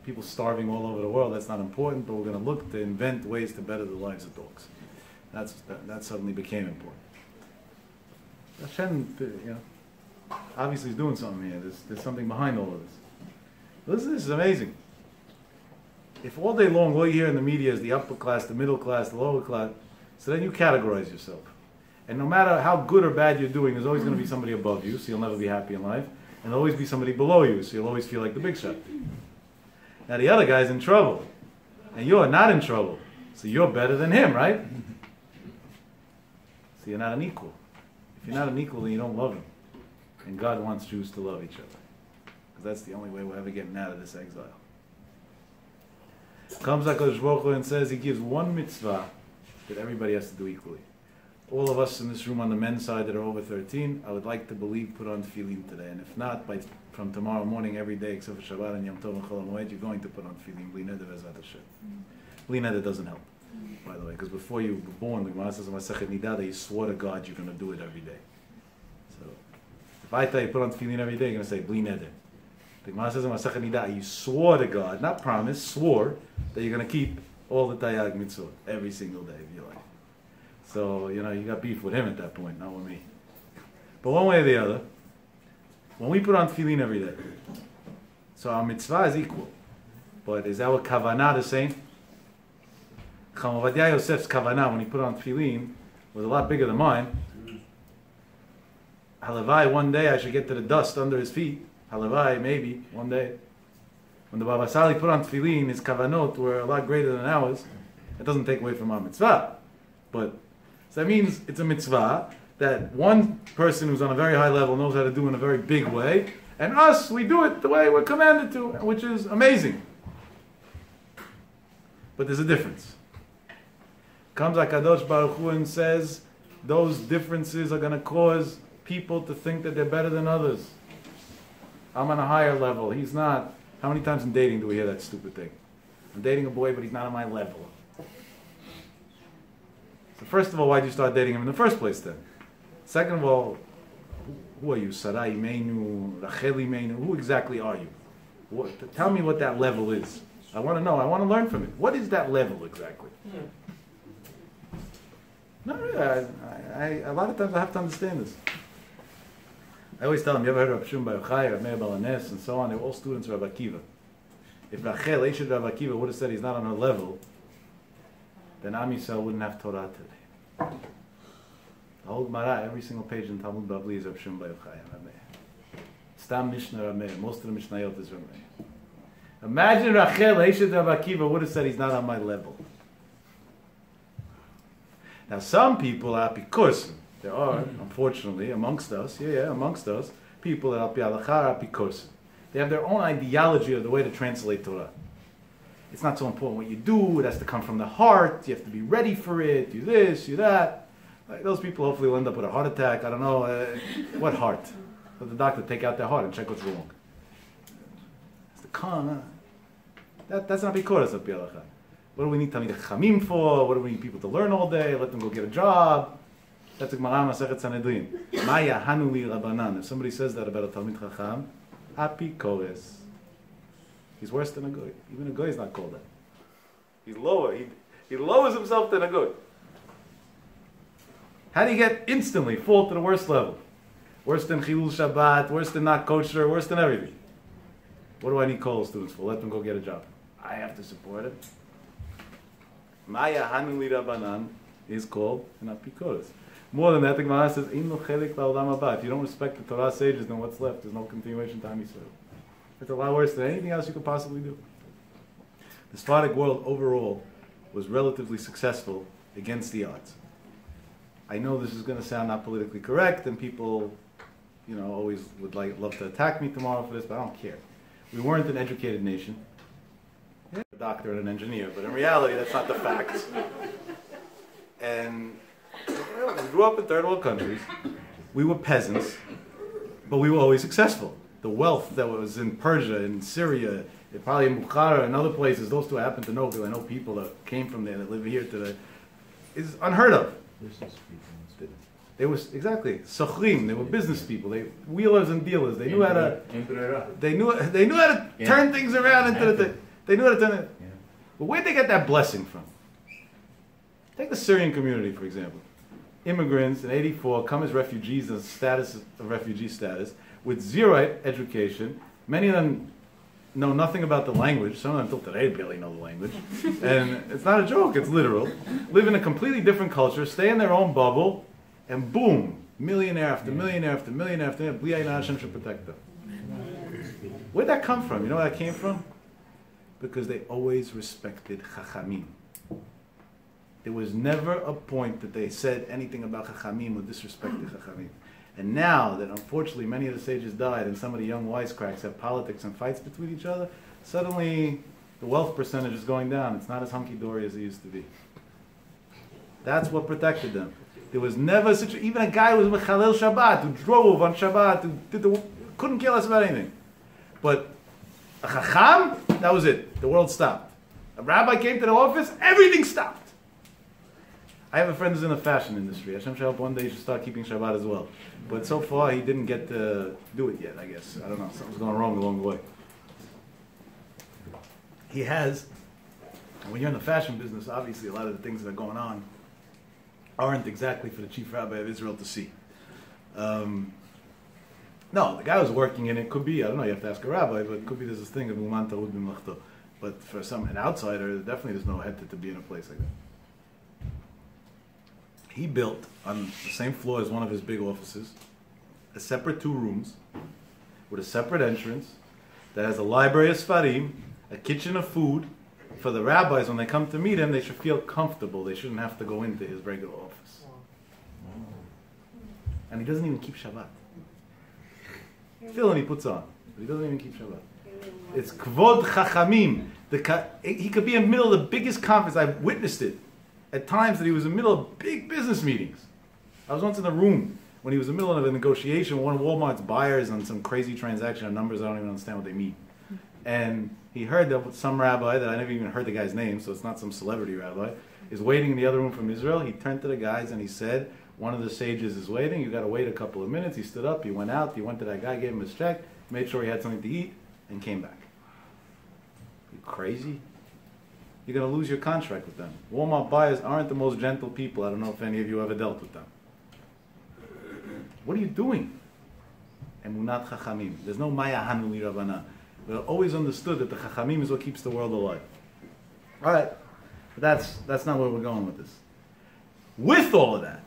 people starving all over the world, that's not important, but we're going to look to invent ways to better the lives of dogs. That suddenly became important. Hashem, obviously is doing something here. There's something behind all of this. Listen, this is amazing. If all day long all you hear in the media is the upper class, the middle class, the lower class, so then you categorize yourself. And no matter how good or bad you're doing, there's always going to be somebody above you, so you'll never be happy in life. And there'll always be somebody below you, so you'll always feel like the big shot. Now the other guy's in trouble, and you're not in trouble, so you're better than him, right? So you're not an equal. If you're not an equal, then you don't love him. And God wants Jews to love each other. Because that's the only way we're ever getting out of this exile. Comes HaKadosh Baruch Hu and says He gives one mitzvah that everybody has to do equally. All of us in this room on the men's side that are over 13, I would like to believe put on tefillin today. And if not, from tomorrow morning, every day except for Shabbat and Yom Tov and Chol HaMoed, you're going to put on tefillin. Bli neder v'ezrat Hashem. Bli neder doesn't help, by the way, because before you were born, the Gemara says in Masechet Nidada, you swore to God you're going to do it every day. So, if I tell you put on tefillin every day, you're going to say Bli neder. The Gemara says in Masechet Nidada, you swore to God, not promised, swore that you're going to keep all the Tayag mitzvot every single day of your life. So, you got beef with him at that point, not with me. But one way or the other, when we put on tefillin every day, so our mitzvah is equal. But is our kavanah the same? Chacham Ovadia Yosef's kavanah when he put on tefillin was a lot bigger than mine. Halavai, one day I should get to the dust under his feet. Halavai, maybe, one day. When the Baba Sali put on tefillin, his kavanot were a lot greater than ours. It doesn't take away from our mitzvah. But, so that means it's a mitzvah that one person who's on a very high level knows how to do in a very big way, and us, we do it the way we're commanded to, which is amazing. But there's a difference. Comes HaKadosh Baruch Hu and says, those differences are going to cause people to think that they're better than others. I'm on a higher level. He's not. How many times in dating do we hear that stupid thing? I'm dating a boy, but he's not on my level. So first of all, why did you start dating him in the first place then? Second of all, who are you? Sarai Meinu, Racheli Meinu? Who exactly are you? Tell me what that level is. I want to know. I want to learn from it. What is that level exactly? No, really. A lot of times I have to understand this. I always tell them, you ever heard of Rav Shimon Bar Yochai, Rav Meir Balanes, and so on? They were all students of Rav Akiva. If Rachel, Eshet Rav Akiva, would have said he's not on her level, then Am Yisrael wouldn't have Torah today. The whole Gemara, every single page in Talmud Bavli is Rav Shimon Bar Yochai and Rav Meir. Stam Mishnah Rav Meir. Most of the Mishnayot is Rav Meir. Imagine Rachel, Eshet Rav Akiva, would have said he's not on my level. Now some people are apikosim. There are, unfortunately, amongst us, people that al pi halacha are apikosim. They have their own ideology of the way to translate Torah. It's not so important what you do, it has to come from the heart, you have to be ready for it, do this, do that. Like, those people hopefully will end up with a heart attack, I don't know, what heart? Let the doctor take out their heart and check what's wrong. It's the calm, that's not bikoras al pi halacha. What do we need Talmidei Chachamim for? What do we need people to learn all day? Let them go get a job. That's a Gemara Masechet Sanhedrin. Maya Hanuli Rabbanan. If somebody says that about a Talmid Chacham, apikores. He's worse than a goy. Even a goy is not called that. He's lower. He lowers himself than a goy. How do you get instantly fall to the worst level? Worse than Chilul Shabbat, worse than not kosher, worse than everything. What do I need college students for? Let them go get a job. I have to support it. Maya Hanuli Rabbanan is called an apikoros. More than that, the Gemara says, "Ein lo chelek la'olam haba." If you don't respect the Torah sages, then what's left? There's no continuation to Am Yisrael. It's a lot worse than anything else you could possibly do. The Sephardic world overall was relatively successful against the odds. I know this is going to sound not politically correct, and people, always would love to attack me tomorrow for this, but I don't care. We weren't an educated nation. A doctor and an engineer, but in reality that's not the fact. And we grew up in third world countries. We were peasants, but we were always successful. The wealth that was in Persia, in Syria, probably in Bukhara and other places, those two I happen to know because I know people that came from there that live here today, is unheard of. They were exactly sochrim. They were business people. They wheelers and dealers. They knew how to. They knew how to turn things around into the thing. They knew how to turn it. Yeah. But where'd they get that blessing from? Take the Syrian community, for example. Immigrants in '84 come as refugees, in status of refugee status, with zero education. Many of them know nothing about the language. Some of them until today barely know the language. And it's not a joke, it's literal. Live in a completely different culture, stay in their own bubble, and boom, millionaire after millionaire after millionaire after millionaire. B'li Ayin Hashem should protect them. Where'd that come from? You know where that came from? Because they always respected Chachamim. There was never a point that they said anything about Chachamim or disrespected Chachamim. And now that unfortunately many of the sages died and some of the young wisecracks have politics and fights between each other, suddenly the wealth percentage is going down. It's not as hunky-dory as it used to be. That's what protected them. There was never such even a guy who was Mechalel Shabbat, who drove on Shabbat, who couldn't care less about anything. But a Chacham, that was it. The world stopped. A rabbi came to the office, everything stopped. I have a friend who's in the fashion industry. Hashem shall help, one day he should start keeping Shabbat as well. But so far he didn't get to do it yet, I guess. I don't know, something's going wrong along the way. He has, when you're in the fashion business, obviously a lot of the things that are going on aren't exactly for the chief rabbi of Israel to see. No, the guy was working in it. Could be, I don't know, you have to ask a rabbi, but it could be there's this thing of uman ta'ud b'mlachto. But for an outsider, definitely there's no heter to be in a place like that. He built on the same floor as one of his big offices, a separate 2 rooms with a separate entrance that has a library of Sfarim, a kitchen of food. For the rabbis, when they come to meet him, they should feel comfortable. They shouldn't have to go into his regular office. And he doesn't even keep Shabbat. Tefillin he puts on, but he doesn't even keep Shabbat. It's kvod chachamim. He could be in the middle of the biggest conference. I've witnessed it at times that he was in the middle of big business meetings. I was once in the room when he was in the middle of a negotiation with one of Walmart's buyers on some crazy transaction of numbers I don't even understand what they mean. And he heard that some rabbi, that I never even heard the guy's name, so it's not some celebrity rabbi, is waiting in the other room from Israel. He turned to the guys and he said, one of the sages is waiting, you got to wait a couple of minutes. He stood up, he went out, he went to that guy, gave him his check, made sure he had something to eat, and came back. You crazy? You're going to lose your contract with them. Walmart buyers aren't the most gentle people. I don't know if any of you ever dealt with them. What are you doing? Emunat chachamim. There's no maya hanuli rabbanan. We always understood that the chachamim is what keeps the world alive. All right, but that's not where we're going with this. With all of that,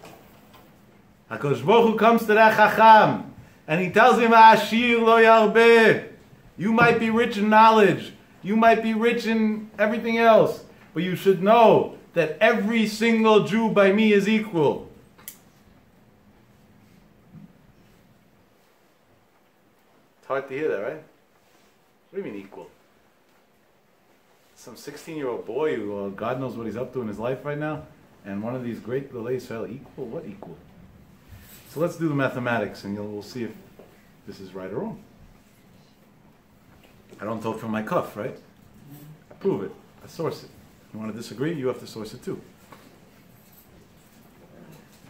HaKadosh Baruch Hu comes to that chacham and he tells him, "Ashir lo yarbeh." You might be rich in knowledge, you might be rich in everything else, but you should know that every single Jew by me is equal. It's hard to hear that, right? What do you mean equal? Some 16-year-old boy who God knows what he's up to in his life right now, and one of these great Galei Israel, equal? What equal? So let's do the mathematics, and we'll see if this is right or wrong. I don't talk from my cuff, right? I prove it. I source it. You want to disagree? You have to source it too.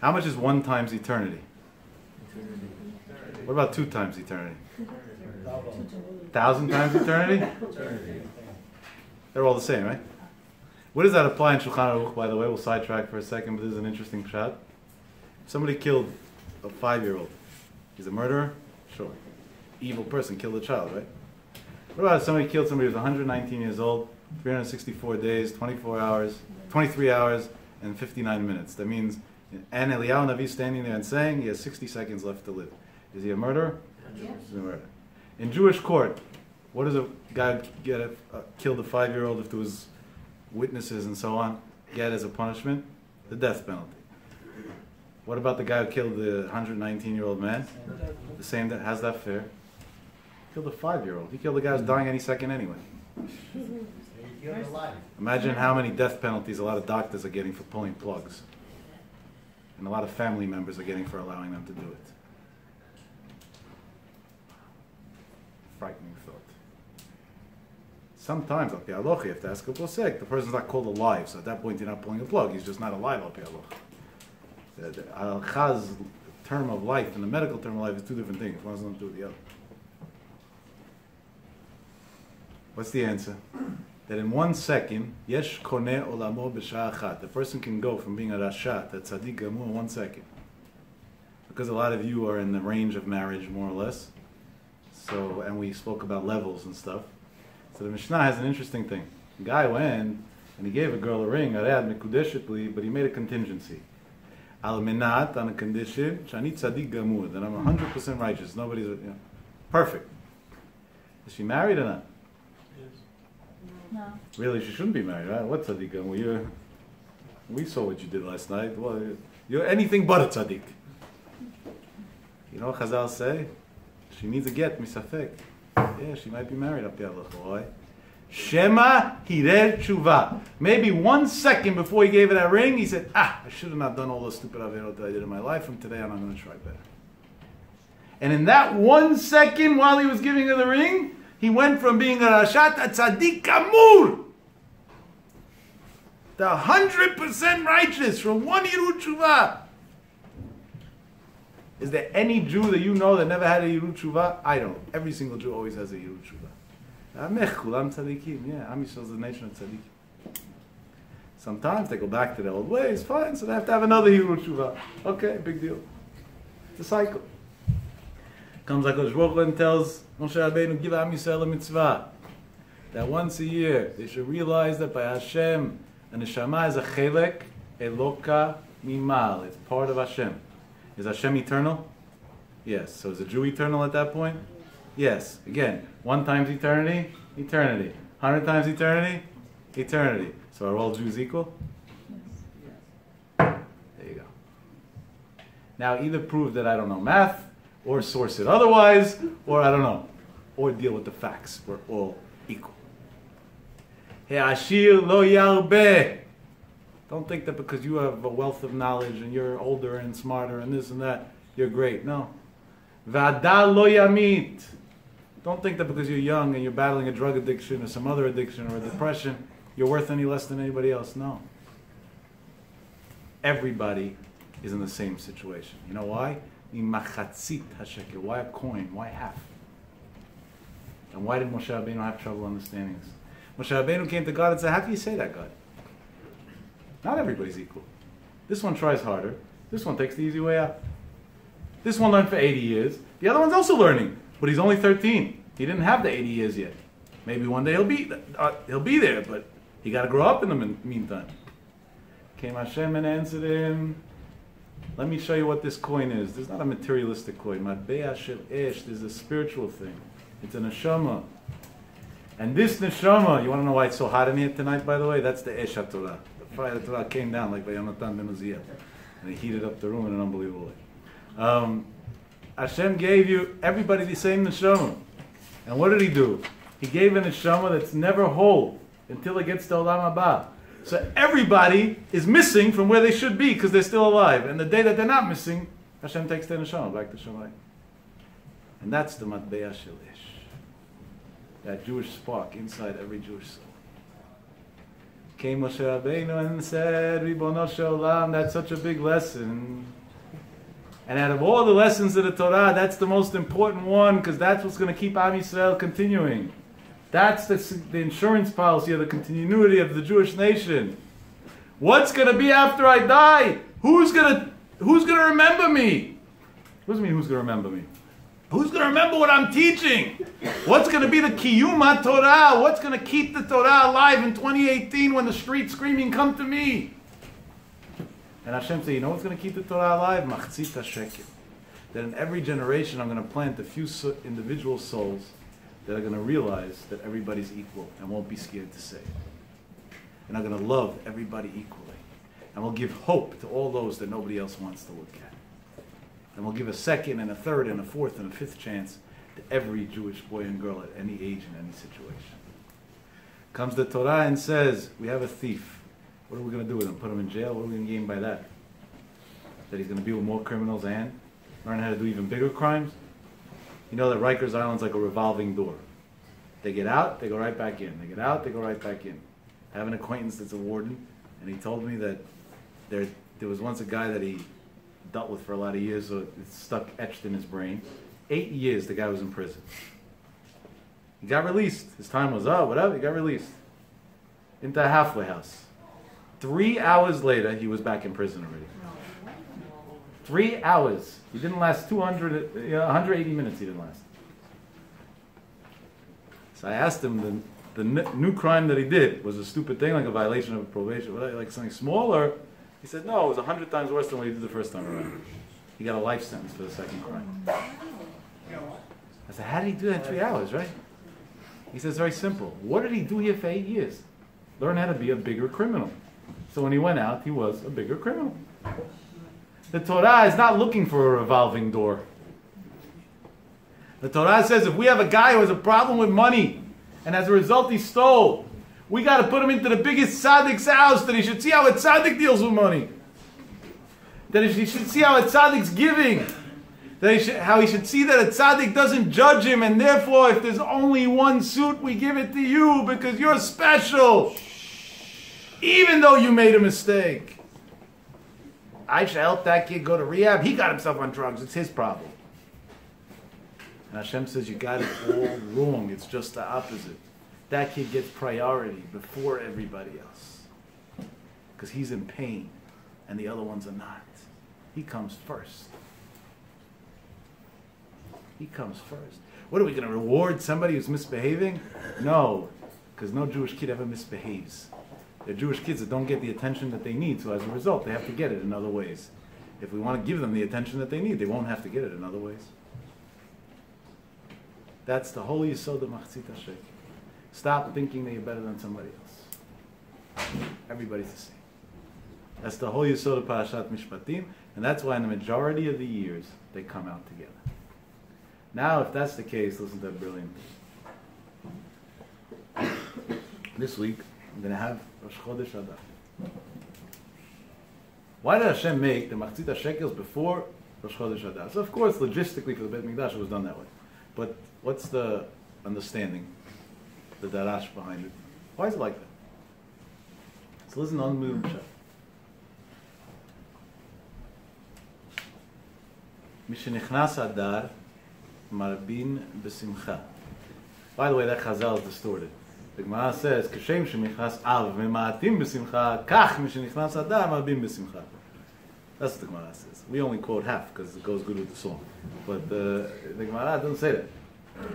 How much is 1 times eternity? What about 2 times eternity? 1,000 times eternity? They're all the same, right? What does that apply in Shulchan Aruch, by the way? We'll sidetrack for a second, but this is an interesting shot. Somebody killed a 5-year-old. He's a murderer? Sure. Evil person killed a child, right? What about if somebody killed somebody who's 119 years old, 364 days, 24 hours, 23 hours, and 59 minutes? That means, and Eliyahu Navi standing there and saying he has 60 seconds left to live. Is he a murderer? Yes. He's a murderer. In Jewish court, what does a guy get killed a 5-year-old if there was witnesses and so on get as a punishment? The death penalty. What about the guy who killed the 119-year-old man? The same. How's that fair? Killed a 5-year-old. He killed a guy who's dying any second anyway. Imagine how many death penalties a lot of doctors are getting for pulling plugs, and a lot of family members are getting for allowing them to do it. Frightening thought. Sometimes, al pi halacha, you have to ask a posek. The person's not called alive, so at that point you're not pulling a plug. He's just not alive, al pi halacha. The halacha's term of life and the medical term of life is 2 different things. One has nothing to do with the other. What's the answer? That in 1 second, yesh koneh olamo b'shah achat. The person can go from being a rasha to tzaddik gamur in 1 second. Because a lot of you are in the range of marriage, more or less. So, and we spoke about levels and stuff. So the Mishnah has an interesting thing. The guy went and he gave a girl a ring, arad mekudeshet, but he made a contingency. Al menat, on a condition, shani tzaddik gamur, that I'm 100% righteous. Nobody's, perfect. Is she married or not? Yes. No. Really, she shouldn't be married, right? What tzaddik gamur? We saw what you did last night. Well, you're anything but a tzaddik. You know what Chazal say? She needs a get, misafek. Yeah, she might be married up there. Why? Shema hirer tshuva. Maybe 1 second before he gave her that ring, he said, I should have not done all the stupid averot that I did in my life. From today on, I'm going to try better. And in that 1 second, while he was giving her the ring, he went from being a rashat to tzaddik kamur. The 100% righteous from one yirut tshuva. Is there any Jew that you know that never had a yirut tshuva? I don't. Every single Jew always has a yirut tshuva. Amech kulam tzaddikim. Yeah, Am Yisrael is the nation of tzaddikim. Sometimes they go back to their old ways. Fine, so they have to have another yirut tshuva. Okay, big deal. It's a cycle. Comes like Hakadosh Baruch Hu and tells Moshe Rabbeinu, give Am Yisrael a mitzvah. That once a year, they should realize that by Hashem, a Neshama is a chelek eloka mimal. It's part of Hashem. Is Hashem eternal? Yes. So is a Jew eternal at that point? Yes. Again, 1 times eternity, eternity. 100 times eternity, eternity. So are all Jews equal? There you go. Now either prove that I don't know math, or source it otherwise, or I don't know, or deal with the facts. We're all equal. He'ashir lo yarbe. Don't think that because you have a wealth of knowledge and you're older and smarter and this and that, you're great. No. V'adar lo yamit. Don't think that because you're young and you're battling a drug addiction or some other addiction or a depression, you're worth any less than anybody else. No. Everybody is in the same situation. You know why? Why a coin? Why half? And why did Moshe Rabbeinu have trouble understanding this? Moshe Rabbeinu came to God and said, how can you say that, God? Not everybody's equal. This one tries harder. This one takes the easy way out. This one learned for 80 years. The other one's also learning, but he's only 13. He didn't have the 80 years yet. Maybe one day he'll be there, but he got to grow up in the meantime. Came Hashem and answered him, let me show you what this coin is. There's not a materialistic coin. Matbeah shel esh. There's a spiritual thing. It's a neshama. And this neshama, you want to know why it's so hot in here tonight, by the way? That's the esh HaTorah. The fire of the Torah came down like by Yonatan ben Uzziah. And it heated up the room in an unbelievable way. Hashem gave you, everybody, the same neshama. And what did he do? He gave a neshama that's never whole until it gets to Olam Haba. So everybody is missing from where they should be because they're still alive. And the day that they're not missing, Hashem takes their neshama back to Shamayim. And that's the matbeah shel ish. That Jewish spark inside every Jewish soul. Came Moshe Rabbeinu and said, Ribono shel olam, that's such a big lesson. And out of all the lessons of the Torah, that's the most important one because that's what's going to keep Am Yisrael continuing. That's the insurance policy of the continuity of the Jewish nation. What's going to be after I die? Who's going to remember me? What does it mean, who's going to remember me? Who's going to remember what I'm teaching? What's going to be the Kiyum Torah? What's going to keep the Torah alive in 2018 when the street's screaming, come to me? And Hashem said, you know what's going to keep the Torah alive? Machzit HaShekel. That in every generation I'm going to plant a few individual souls that are going to realize that everybody's equal and won't be scared to say it. And are going to love everybody equally. And will give hope to all those that nobody else wants to look at. And we'll give a second and a third and a fourth and a fifth chance to every Jewish boy and girl at any age and any situation. Comes the Torah and says, we have a thief. What are we going to do with him? Put him in jail? What are we going to gain by that? That he's going to be with more criminals and learn how to do even bigger crimes? You know that Rikers Island's like a revolving door. They get out, they go right back in. They get out, they go right back in. I have an acquaintance that's a warden, and he told me that there was once a guy that he dealt with for a lot of years, so it's stuck, etched in his brain. 8 years the guy was in prison. He got released. His time was up, whatever, he got released. Into a halfway house. 3 hours later, he was back in prison already. 3 hours. He didn't last 180 minutes he didn't last. So I asked him, the new crime that he did was a stupid thing, like a violation of probation, like something smaller. He said, no, it was 100 times worse than what he did the first time around. He got a life sentence for the second crime. I said, how did he do that in 3 hours, right? He says, very simple. What did he do here for 8 years? Learn how to be a bigger criminal. So when he went out, he was a bigger criminal. The Torah is not looking for a revolving door. The Torah says if we have a guy who has a problem with money, and as a result he stole, we got to put him into the biggest tzaddik's house, that he should see how a tzaddik deals with money. That he should see how a tzaddik's giving. How he should see that a tzaddik doesn't judge him, and therefore if there's only one suit, we give it to you because you're special. Even though you made a mistake. I should help that kid go to rehab. He got himself on drugs. It's his problem. And Hashem says, you got it all wrong. It's just the opposite. That kid gets priority before everybody else. Because he's in pain, and the other ones are not. He comes first. He comes first. What are we going to reward somebody who's misbehaving? No, because no Jewish kid ever misbehaves. They're Jewish kids that don't get the attention that they need, so as a result, they have to get it in other ways. If we want to give them the attention that they need, they won't have to get it in other ways. That's the whole yesod of machzit shekel. Stop thinking that you're better than somebody else. Everybody's the same. That's the whole yesod of Parashat Mishpatim, and that's why in the majority of the years, they come out together. Now, if that's the case, listen to that brilliant thing. This week, I'm going to have Rosh Chodesh Adar. Why did Hashem make the machzit shekels before Rosh Chodesh Adar? So, of course, logistically for the Beit Mikdash, it was done that way. But what's the understanding, the darash behind it? Why is it like that? So listen on the Pshat. Mishenichnas Adar marbin b'simcha. By the way, that Chazal is distorted. The Gemara says, "Kashem shemichnas av mematim b'simcha, kach mishenichnas Adar marbin b'simcha." That's what the Gemara says. We only quote half because it goes good with the song. But the Gemara doesn't say that. The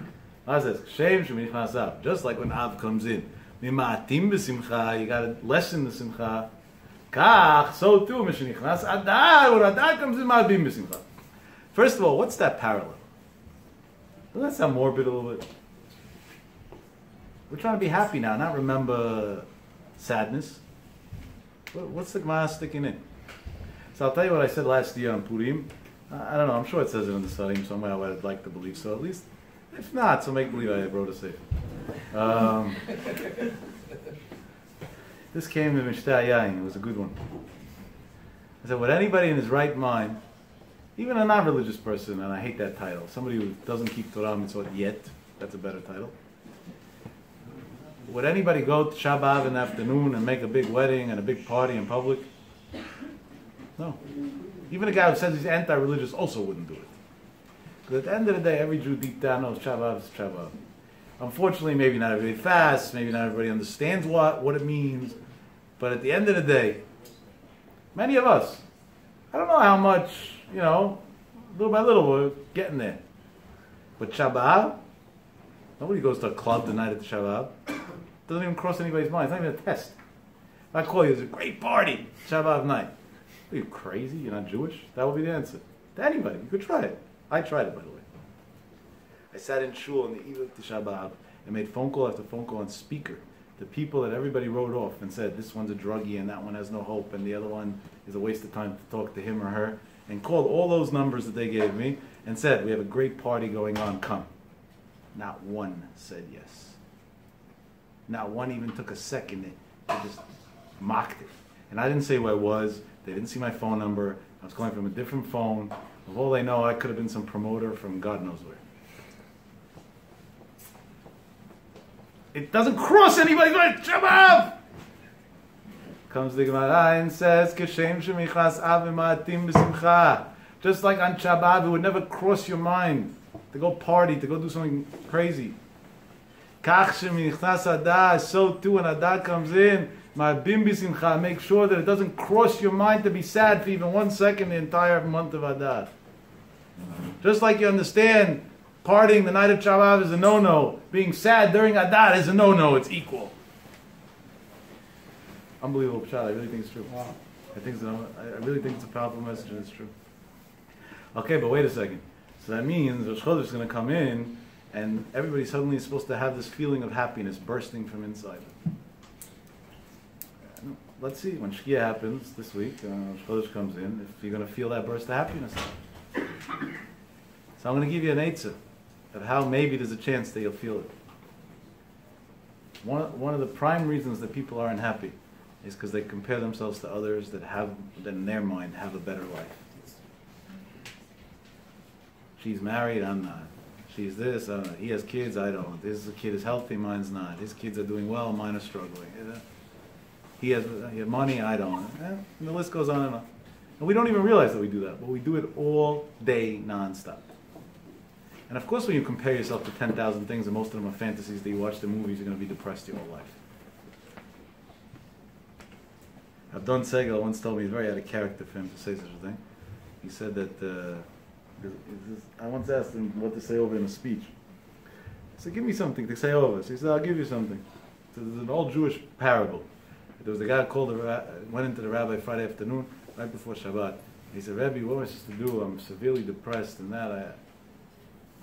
Gemara says, "Kashem shemichnas av," just like when Av comes in. Mematim b'simcha, you got to lessen the simcha. Kach, so too mishenichnas Adar. When Adar comes in, marbin b'simcha. First of all, what's that parallel? Doesn't that sound morbid a little bit? We're trying to be happy now, not remember sadness. What's the Gemara sticking in? So I'll tell you what I said last year on Purim. I don't know, I'm sure it says it in the Sarim somewhere. I'd like to believe so, at least. If not, so make believe I wrote a sefer. This came in Mishtah Yain. It was a good one. I said, would anybody in his right mind, even a non-religious person, and I hate that title, somebody who doesn't keep Torah mitzvot yet, that's a better title. Would anybody go to Shabbat in the afternoon and make a big wedding and a big party in public? No. Even a guy who says he's anti-religious also wouldn't do it. Because at the end of the day, every Jew deep down knows Shabbat is Shabbat. Unfortunately, maybe not everybody fasts, maybe not everybody understands what it means, but at the end of the day, many of us, I don't know how much, little by little, we're getting there. But Shabbat, nobody goes to a club the night of the Shabbat. Doesn't even cross anybody's mind. It's not even a test. If I call you, it's a great party, Shabbat night. Are you crazy? You're not Jewish? That would be the answer. To anybody. You could try it. I tried it, by the way. I sat in shul on the eve of Tisha B'Av and made phone call after phone call on speaker to people that everybody wrote off and said, this one's a druggie and that one has no hope and the other one is a waste of time to talk to him or her, and called all those numbers that they gave me and said, we have a great party going on, come. Not one said yes. Not one even took a second. They just mocked it. And I didn't say where I was. They didn't see my phone number. I was calling from a different phone. Of all they know, I could have been some promoter from God knows where. It doesn't cross anybody's mind. Shabbat! Comes the Gemara and says, "Kashem shemichas av ma'atim b'simcha." Just like on Shabbat, it would never cross your mind to go party, to go do something crazy. Kach shemichas Adar, so too when Adar comes in, ma'abim b'simcha. Make sure that it doesn't cross your mind to be sad for even 1 second the entire month of Adar. Just like you understand, partying the night of Shabbat is a no-no. Being sad during Adar is a no-no. It's equal. Unbelievable pshat. I really think it's true. Wow. I really think it's a powerful message and it's true. Okay, but wait a second. So that means Rosh Chodesh is going to come in and everybody suddenly is supposed to have this feeling of happiness bursting from inside. Let's see, when Shkia happens this week, Rosh Chodesh comes in, if you're going to feel that burst of happiness. So I'm going to give you an eitzah of how maybe there's a chance that you'll feel it. One of the prime reasons that people aren't happy is because they compare themselves to others that in their mind have a better life. She's married, I'm not. She's this, he has kids, I don't. This kid is healthy, mine's not. His kids are doing well, mine are struggling. He has money, I don't. And the list goes on and on. And we don't even realize that we do that, but we do it all day, non-stop. And of course when you compare yourself to 10,000 things, and most of them are fantasies that you watch the movies, you're going to be depressed your whole life. Abdon Segal once told me, it's very out of character for him to say such a thing. He said that I once asked him what to say over in a speech. I said, give me something to say over. So he said, I'll give you something. So there's an old Jewish parable. There was a guy who went into the rabbi Friday afternoon, right before Shabbat. He said, Rebbe, what am I supposed to do? I'm severely depressed and that.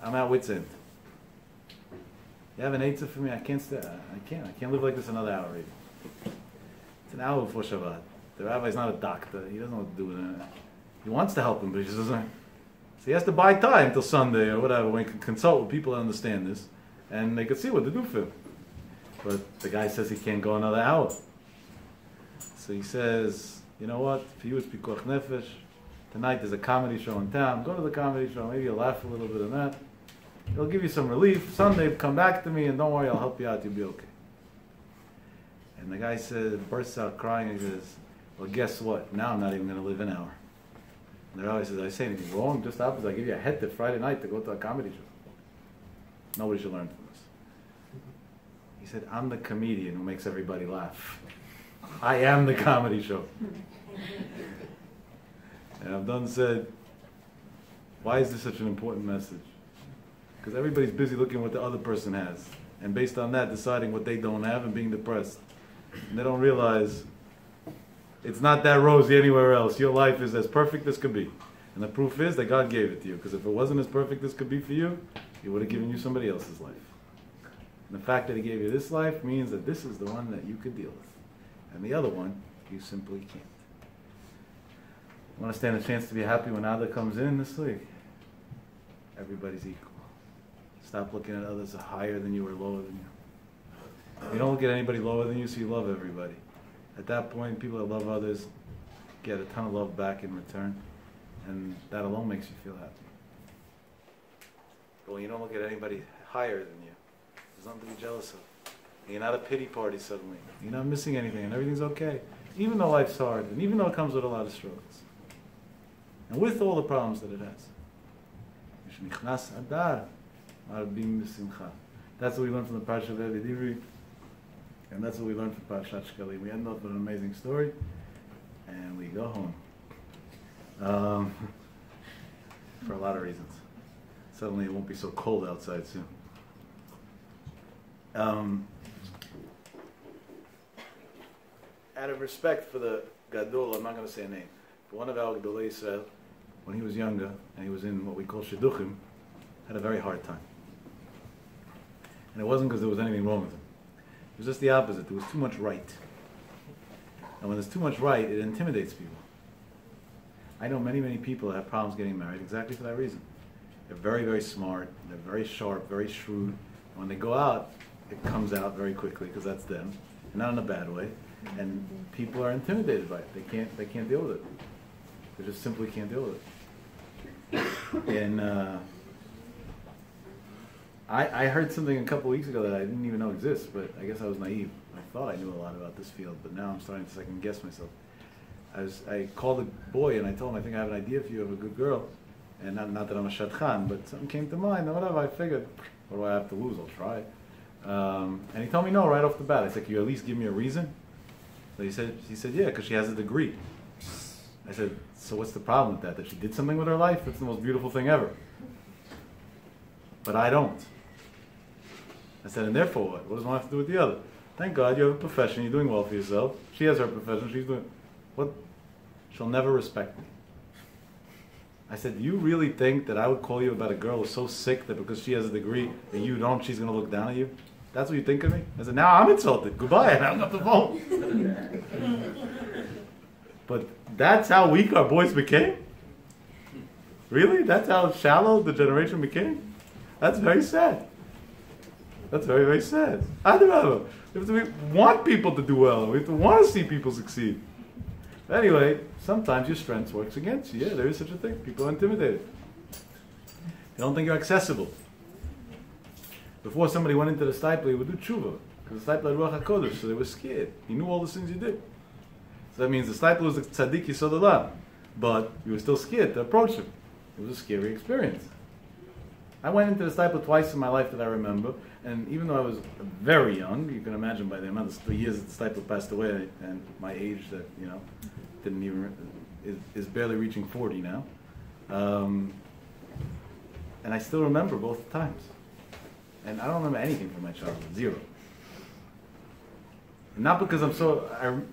I'm at wit's end. You have an eitzah for me? I can't live like this another hour already. It's an hour before Shabbat. The rabbi's not a doctor. He doesn't know what to do with it. He wants to help him, but he just doesn't. So he has to buy time till Sunday or whatever when he can consult with people that understand this, and they can see what to do for him. But the guy says he can't go another hour. So he says, you know what? For you it's pikuach nefesh. Tonight there's a comedy show in town. Go to the comedy show. Maybe you'll laugh a little bit on that. It'll give you some relief. Sunday, come back to me, and don't worry, I'll help you out. You'll be okay. And the guy bursts out crying and says, well, guess what? Now I'm not even going to live an hour. And the rabbi says, did I say anything wrong? Just opposite. I give you a head tip Friday night to go to a comedy show. Nobody should learn from this. He said, I'm the comedian who makes everybody laugh. I am the comedy show. And Abdon said, why is this such an important message? Because everybody's busy looking what the other person has. And based on that, deciding what they don't have and being depressed. And they don't realize it's not that rosy anywhere else. Your life is as perfect as could be. And the proof is that God gave it to you. Because if it wasn't as perfect as could be for you, He would have given you somebody else's life. And the fact that He gave you this life means that this is the one that you could deal with. And the other one, you simply can't. You want to stand a chance to be happy when Adar comes in this week? Everybody's equal. Stop looking at others higher than you or lower than you. You don't look at anybody lower than you, so you love everybody. At that point, people that love others get a ton of love back in return, and that alone makes you feel happy. But when you don't look at anybody higher than you, there's nothing to be jealous of. And you're not a pity party suddenly. You're not missing anything, and everything's okay. Even though life's hard, and even though it comes with a lot of struggles. And with all the problems that it has. Adar. That's what we learned from the Parashat Adar, and that's what we learned from Parashat shekalim. We end up with an amazing story, and we go home. For a lot of reasons. Suddenly it won't be so cold outside soon. Out of respect for the Gadol, I'm not going to say a name, but one of our Gedolei Israel, when he was younger, and he was in what we call Shidduchim, had a very hard time. And it wasn't because there was anything wrong with him. It was just the opposite. There was too much right. And when there's too much right, it intimidates people. I know many, many people that have problems getting married exactly for that reason. They're very, very smart. They're very sharp, very shrewd. And when they go out, it comes out very quickly because that's them. And not in a bad way. And people are intimidated by it. They can't deal with it. They just simply can't deal with it. And I heard something a couple weeks ago that I didn't even know exists, but I guess I was naive. I thought I knew a lot about this field, but now I'm starting to second guess myself. I called a boy and I told him, I think I have an idea for you of a good girl. And not that I'm a shadchan, but something came to mind. And whatever, I figured, what do I have to lose? I'll try. And he told me no right off the bat. I said, can you at least give me a reason? So he said, yeah, because she has a degree. I said, so what's the problem with that? That she did something with her life? That's the most beautiful thing ever. But I don't. I said, and therefore what? What does one have to do with the other? Thank God you have a profession, you're doing well for yourself. She has her profession, she's doing... What? She'll never respect me. I said, do you really think that I would call you about a girl who's so sick that because she has a degree and you don't, she's going to look down at you? That's what you think of me? I said, now I'm insulted. Goodbye. And I hung up the phone. But that's how weak our boys became? Really? That's how shallow the generation became? That's very sad. That's very, very sad. Adar, we want people to do well. We have to want to see people succeed. Anyway, sometimes your strength works against you. Yeah, there is such a thing. People are intimidated. They don't think you're accessible. Before somebody went into the stipler, he would do tshuva. Because the stipler had Ruach HaKodesh, so they were scared. He knew all the sins you did. So that means the stipler was the tzaddik yisod olam. But you were still scared to approach him. It was a scary experience. I went into the stipler twice in my life that I remember, and even though I was very young, you can imagine by the amount of the years that the stipler passed away, and my age that, didn't even, is barely reaching 40 now. And I still remember both times. And I don't remember anything from my childhood, zero. Not because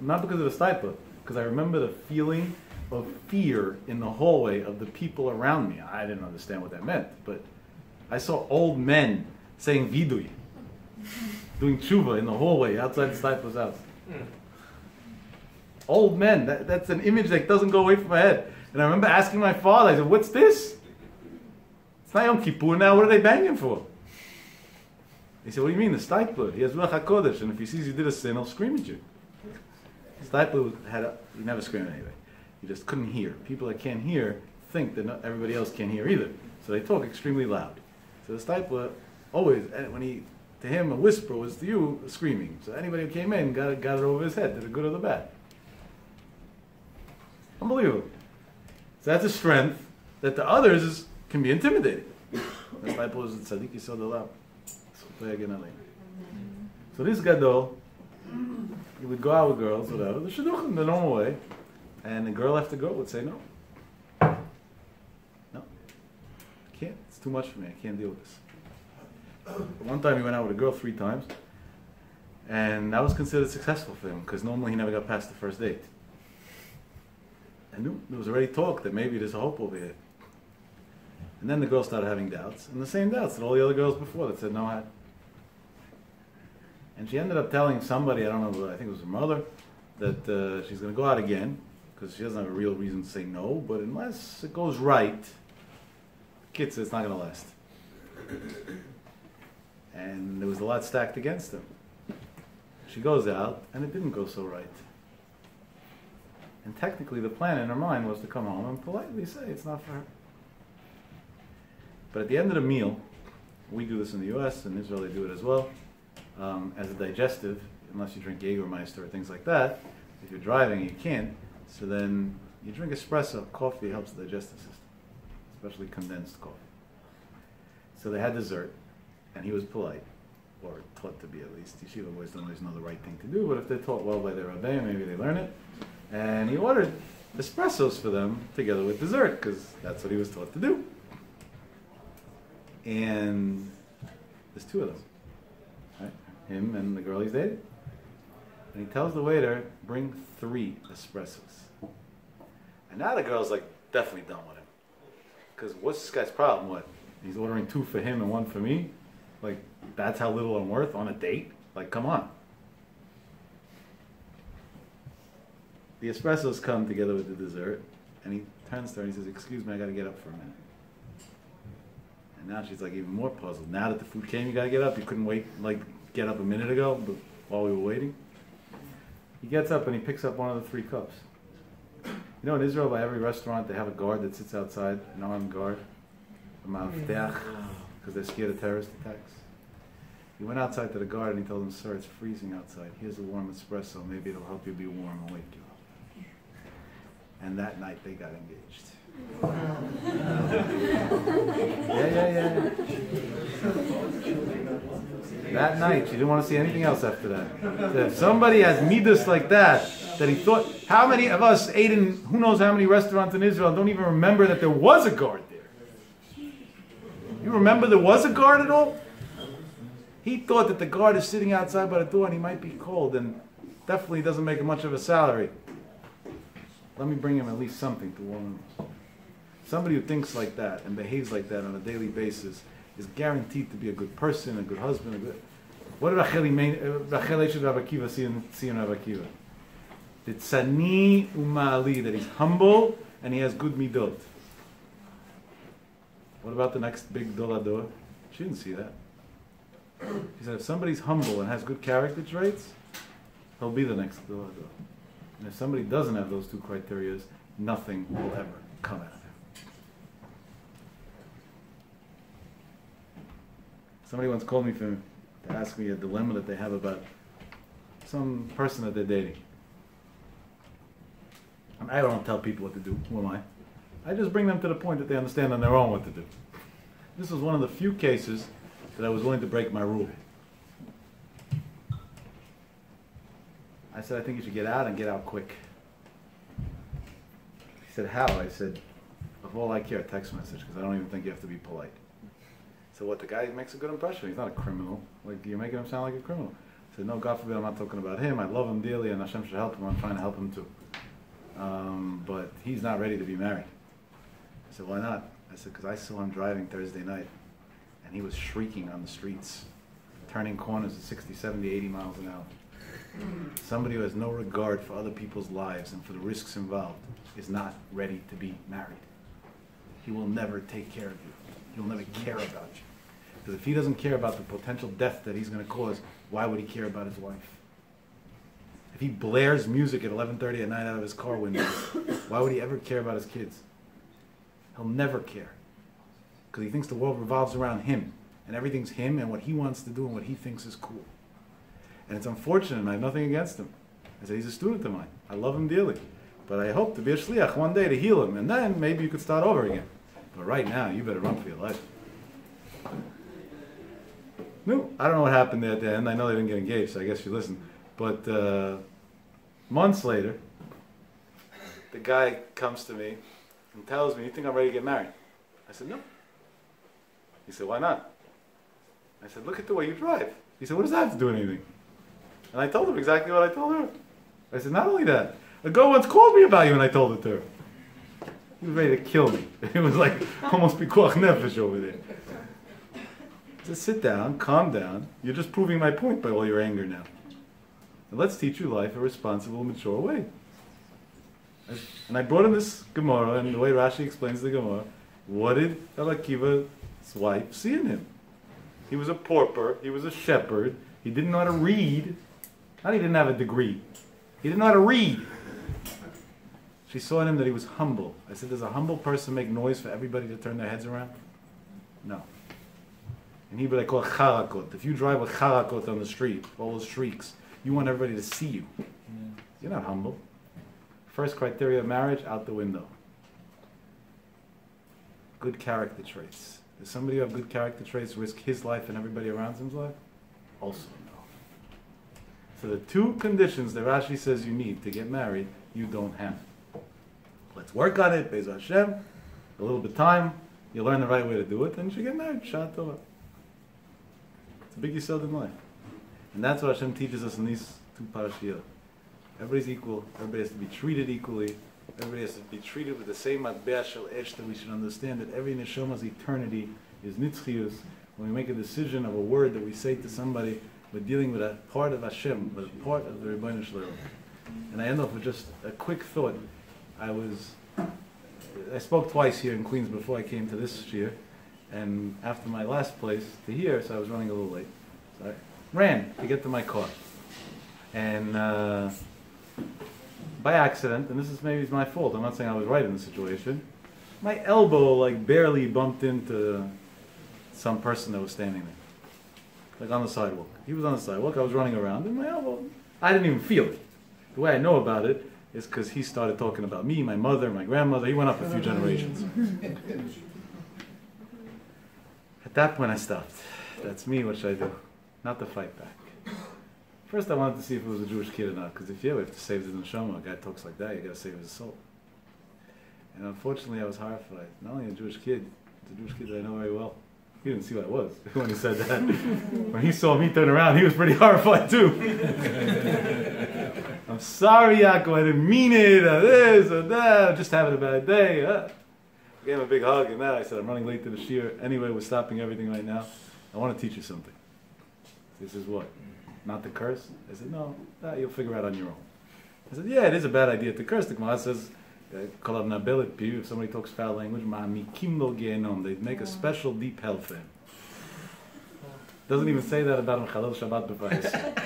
not because of the stipend, because I remember the feeling of fear in the hallway of the people around me. I didn't understand what that meant, but I saw old men saying vidui, doing tshuva in the hallway outside the stipend's house. Old men, that's an image that doesn't go away from my head. And I remember asking my father, I said, what's this? It's not Yom Kippur now, what are they banging for? He said, what do you mean, the stipler? He has Ruach HaKodesh, and if he sees you did a sin, he'll scream at you. The stipler he never screamed anyway. He just couldn't hear. People that can't hear think that not everybody else can't hear either. So they talk extremely loud. So the stipler always, to him, a whisper was to you, screaming. So anybody who came in got it over his head, did the good or the bad. Unbelievable. So that's a strength that to others can be intimidating. The stipler was tzaddik yisod olam. So this gadol, he would go out with girls, whatever, the shidduchim, the normal way, and the girl after girl would say no. No. I can't. It's too much for me. I can't deal with this. One time he went out with a girl 3 times, and that was considered successful for him, because normally he never got past the first date. And there was already talk that maybe there's a hope over here. And then the girl started having doubts, and the same doubts that all the other girls before that said no had. And she ended up telling somebody, I don't know, I think it was her mother, that she's going to go out again, because she doesn't have a real reason to say no, but unless it goes right, the kid said it's not going to last. And there was a lot stacked against him. She goes out, and it didn't go so right. And technically the plan in her mind was to come home and politely say it's not for her. But at the end of the meal, we do this in the US, in Israel they do it as well, as a digestive, unless you drink Jägermeister or things like that. If you're driving, you can't. So then you drink espresso. Coffee helps the digestive system, especially condensed coffee. So they had dessert, and he was polite, or taught to be at least. Yeshiva boys don't always know the right thing to do, but if they're taught well by their rabbi, maybe they learn it. And he ordered espressos for them together with dessert, because that's what he was taught to do. And there's 2 of them, right? Him and the girl he's dating. And he tells the waiter, bring 3 espressos. And now the girl's like, definitely done with him. Because what's this guy's problem? What? He's ordering 2 for him and 1 for me? Like, that's how little I'm worth on a date? Like, come on. The espressos come together with the dessert, and he turns to her and he says, excuse me, I got to get up for a minute. And now she's like even more puzzled. Now that the food came, you got to get up. You couldn't wait, like, get up a minute ago but while we were waiting. He gets up and he picks up one of the 3 cups. You know, in Israel, by every restaurant, they have a guard that sits outside, an armed guard, a ma'avteach, because they're scared of terrorist attacks. He went outside to the guard and he told him, sir, it's freezing outside. Here's a warm espresso. Maybe it'll help you be warm and wake you up. And that night they got engaged. Yeah. That night, she didn't want to see anything else after that. So if somebody has midas like that he thought, how many of us ate in who knows how many restaurants in Israel and don't even remember that there was a guard there? You remember there was a guard at all? He thought that the guard is sitting outside by the door and he might be cold and definitely doesn't make much of a salary. Let me bring him at least something to warm him. Somebody who thinks like that and behaves like that on a daily basis is guaranteed to be a good person, a good husband. What did Rachel Rav Akiva see in Rav Akiva? The tzani uma'ali, that he's humble and he has good midot. What about the next big dolador? She didn't see that. He said if somebody's humble and has good character traits, he'll be the next dolador. And if somebody doesn't have those 2 criteria, nothing will ever come out of him. Somebody once called me to ask me a dilemma that they have about some person that they're dating. And I don't tell people what to do. Who am I? I just bring them to the point that they understand on their own what to do. This was one of the few cases that I was willing to break my rule. I said, I think you should get out and get out quick. He said, how? I said, of all I care, text message, because I don't even think you have to be polite. So what, the guy makes a good impression. He's not a criminal. Like, you're making him sound like a criminal. I said, no, God forbid, I'm not talking about him. I love him dearly, and Hashem should help him. I'm trying to help him too. But he's not ready to be married. I said, why not? I said, because I saw him driving Thursday night, and he was shrieking on the streets, turning corners at 60, 70, 80 miles an hour. Somebody who has no regard for other people's lives and for the risks involved is not ready to be married. He will never take care of you. He will never care about you. Because if he doesn't care about the potential death that he's going to cause, why would he care about his wife? If he blares music at 11:30 at night out of his car window, why would he ever care about his kids? He'll never care. Because he thinks the world revolves around him. And everything's him and what he wants to do and what he thinks is cool. And it's unfortunate, and I have nothing against him. I said, he's a student of mine. I love him dearly. But I hope to be a shliach one day to heal him. And then maybe you could start over again. But right now, you better run for your life. No, I don't know what happened there at the end. I know they didn't get engaged, so I guess you listened. But months later, the guy comes to me and tells me, you think I'm ready to get married? I said, no. He said, why not? I said, look at the way you drive. He said, what does that have to do with anything? And I told him exactly what I told her. I said, not only that, a girl once called me about you and I told it to her. He was ready to kill me. It was like almost pikuach nefesh over there. Just sit down, calm down. You're just proving my point by all your anger now. And let's teach you life a responsible, mature way. And I brought him this Gemara, and the way Rashi explains the Gemara, what did Rav Akiva's wife see in him? He was a pauper, he was a shepherd, he didn't know how to read. Not he didn't have a degree. He didn't know how to read. She saw in him that he was humble. I said, does a humble person make noise for everybody to turn their heads around? No. In Hebrew they call it charakot. If you drive with charakot on the street, all those shrieks, you want everybody to see you. You're not humble. First criteria of marriage, out the window. Good character traits. Does somebody who have good character traits risk his life and everybody around him's life? Also no. So the two conditions that Rashi says you need to get married, you don't have. Let's work on it, Be'ez Hashem. A little bit of time, you learn the right way to do it, then you should get married. Shah Torah. It's a big yisod in life. And that's what Hashem teaches us in these two parashiyot. Everybody's equal, everybody has to be treated equally, everybody has to be treated with the same matbea shel esh, that we should understand that every Neshama's eternity is nitzchius. When we make a decision of a word that we say to somebody, we're dealing with a part of Hashem, with a part of the Rebbeinu Shalom. And I end off with just a quick thought. I spoke twice here in Queens before I came to this year, and after my last place to here, so I was running a little late. So I ran to get to my car. And by accident, and this is maybe my fault, I'm not saying I was right in the situation, my elbow like barely bumped into some person that was standing there. Like on the sidewalk. He was on the sidewalk, I was running around, and my elbow, I didn't even feel it. The way I know about it is because he started talking about me, my mother, my grandmother. He went up a few generations. At that point I stopped. That's me, what should I do? Not to fight back. First I wanted to see if it was a Jewish kid or not, because if we have to save the Neshama, a guy talks like that, you got to save his soul. And unfortunately I was horrified. Not only a Jewish kid, it's a Jewish kid that I know very well. He didn't see what I was when he said that. When he saw me turn around, he was pretty horrified too. I'm sorry, Yaakov, I didn't mean it, or this, or that, I'm just having a bad day. I gave him a big hug, and that I said, I'm running late to the shiur. Anyway, we're stopping everything right now. I want to teach you something. This is what? Not to curse? I said, no, you'll figure out on your own. I said, yeah, it is a bad idea to curse. The Gemara says, if somebody talks foul language, they'd make a special deep hell for him. Doesn't even say that about him, Chalel Shabbat b'Fayis.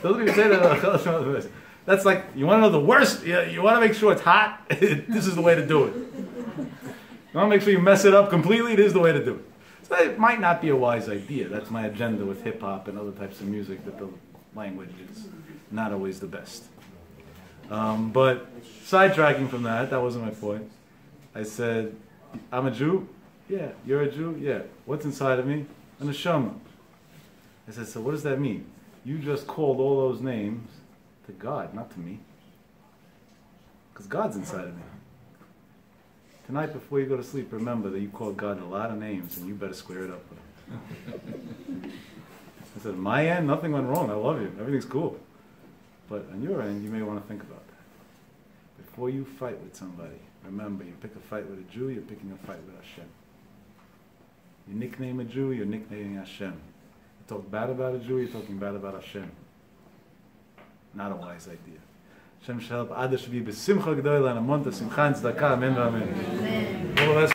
Doesn't even say that about Chalel Shabbat b'Fayis. That's like, you want to know the worst? You want to make sure it's hot? This is the way to do it. You want to make sure you mess it up completely? This is the way to do it. So it might not be a wise idea. That's my agenda with hip-hop and other types of music, that the language is not always the best. But sidetracking from that wasn't my point. I said, I'm a Jew? Yeah. You're a Jew? Yeah. What's inside of me? A Neshama. I said, so what does that mean? You just called all those names to God, not to me. Because God's inside of me. Tonight, before you go to sleep, remember that you called God a lot of names, and you better square it up with Him. I said, on my end, nothing went wrong. I love you. Everything's cool. But on your end, you may want to think about that. Before you fight with somebody, remember, you pick a fight with a Jew, you're picking a fight with Hashem. You nickname a Jew, you're nicknaming Hashem. You talk bad about a Jew, you're talking bad about Hashem. Not a wise idea. Hashem shall help Adar should be besimcha g'doyla and a monta simcha and tzedakah. Amen. Amen.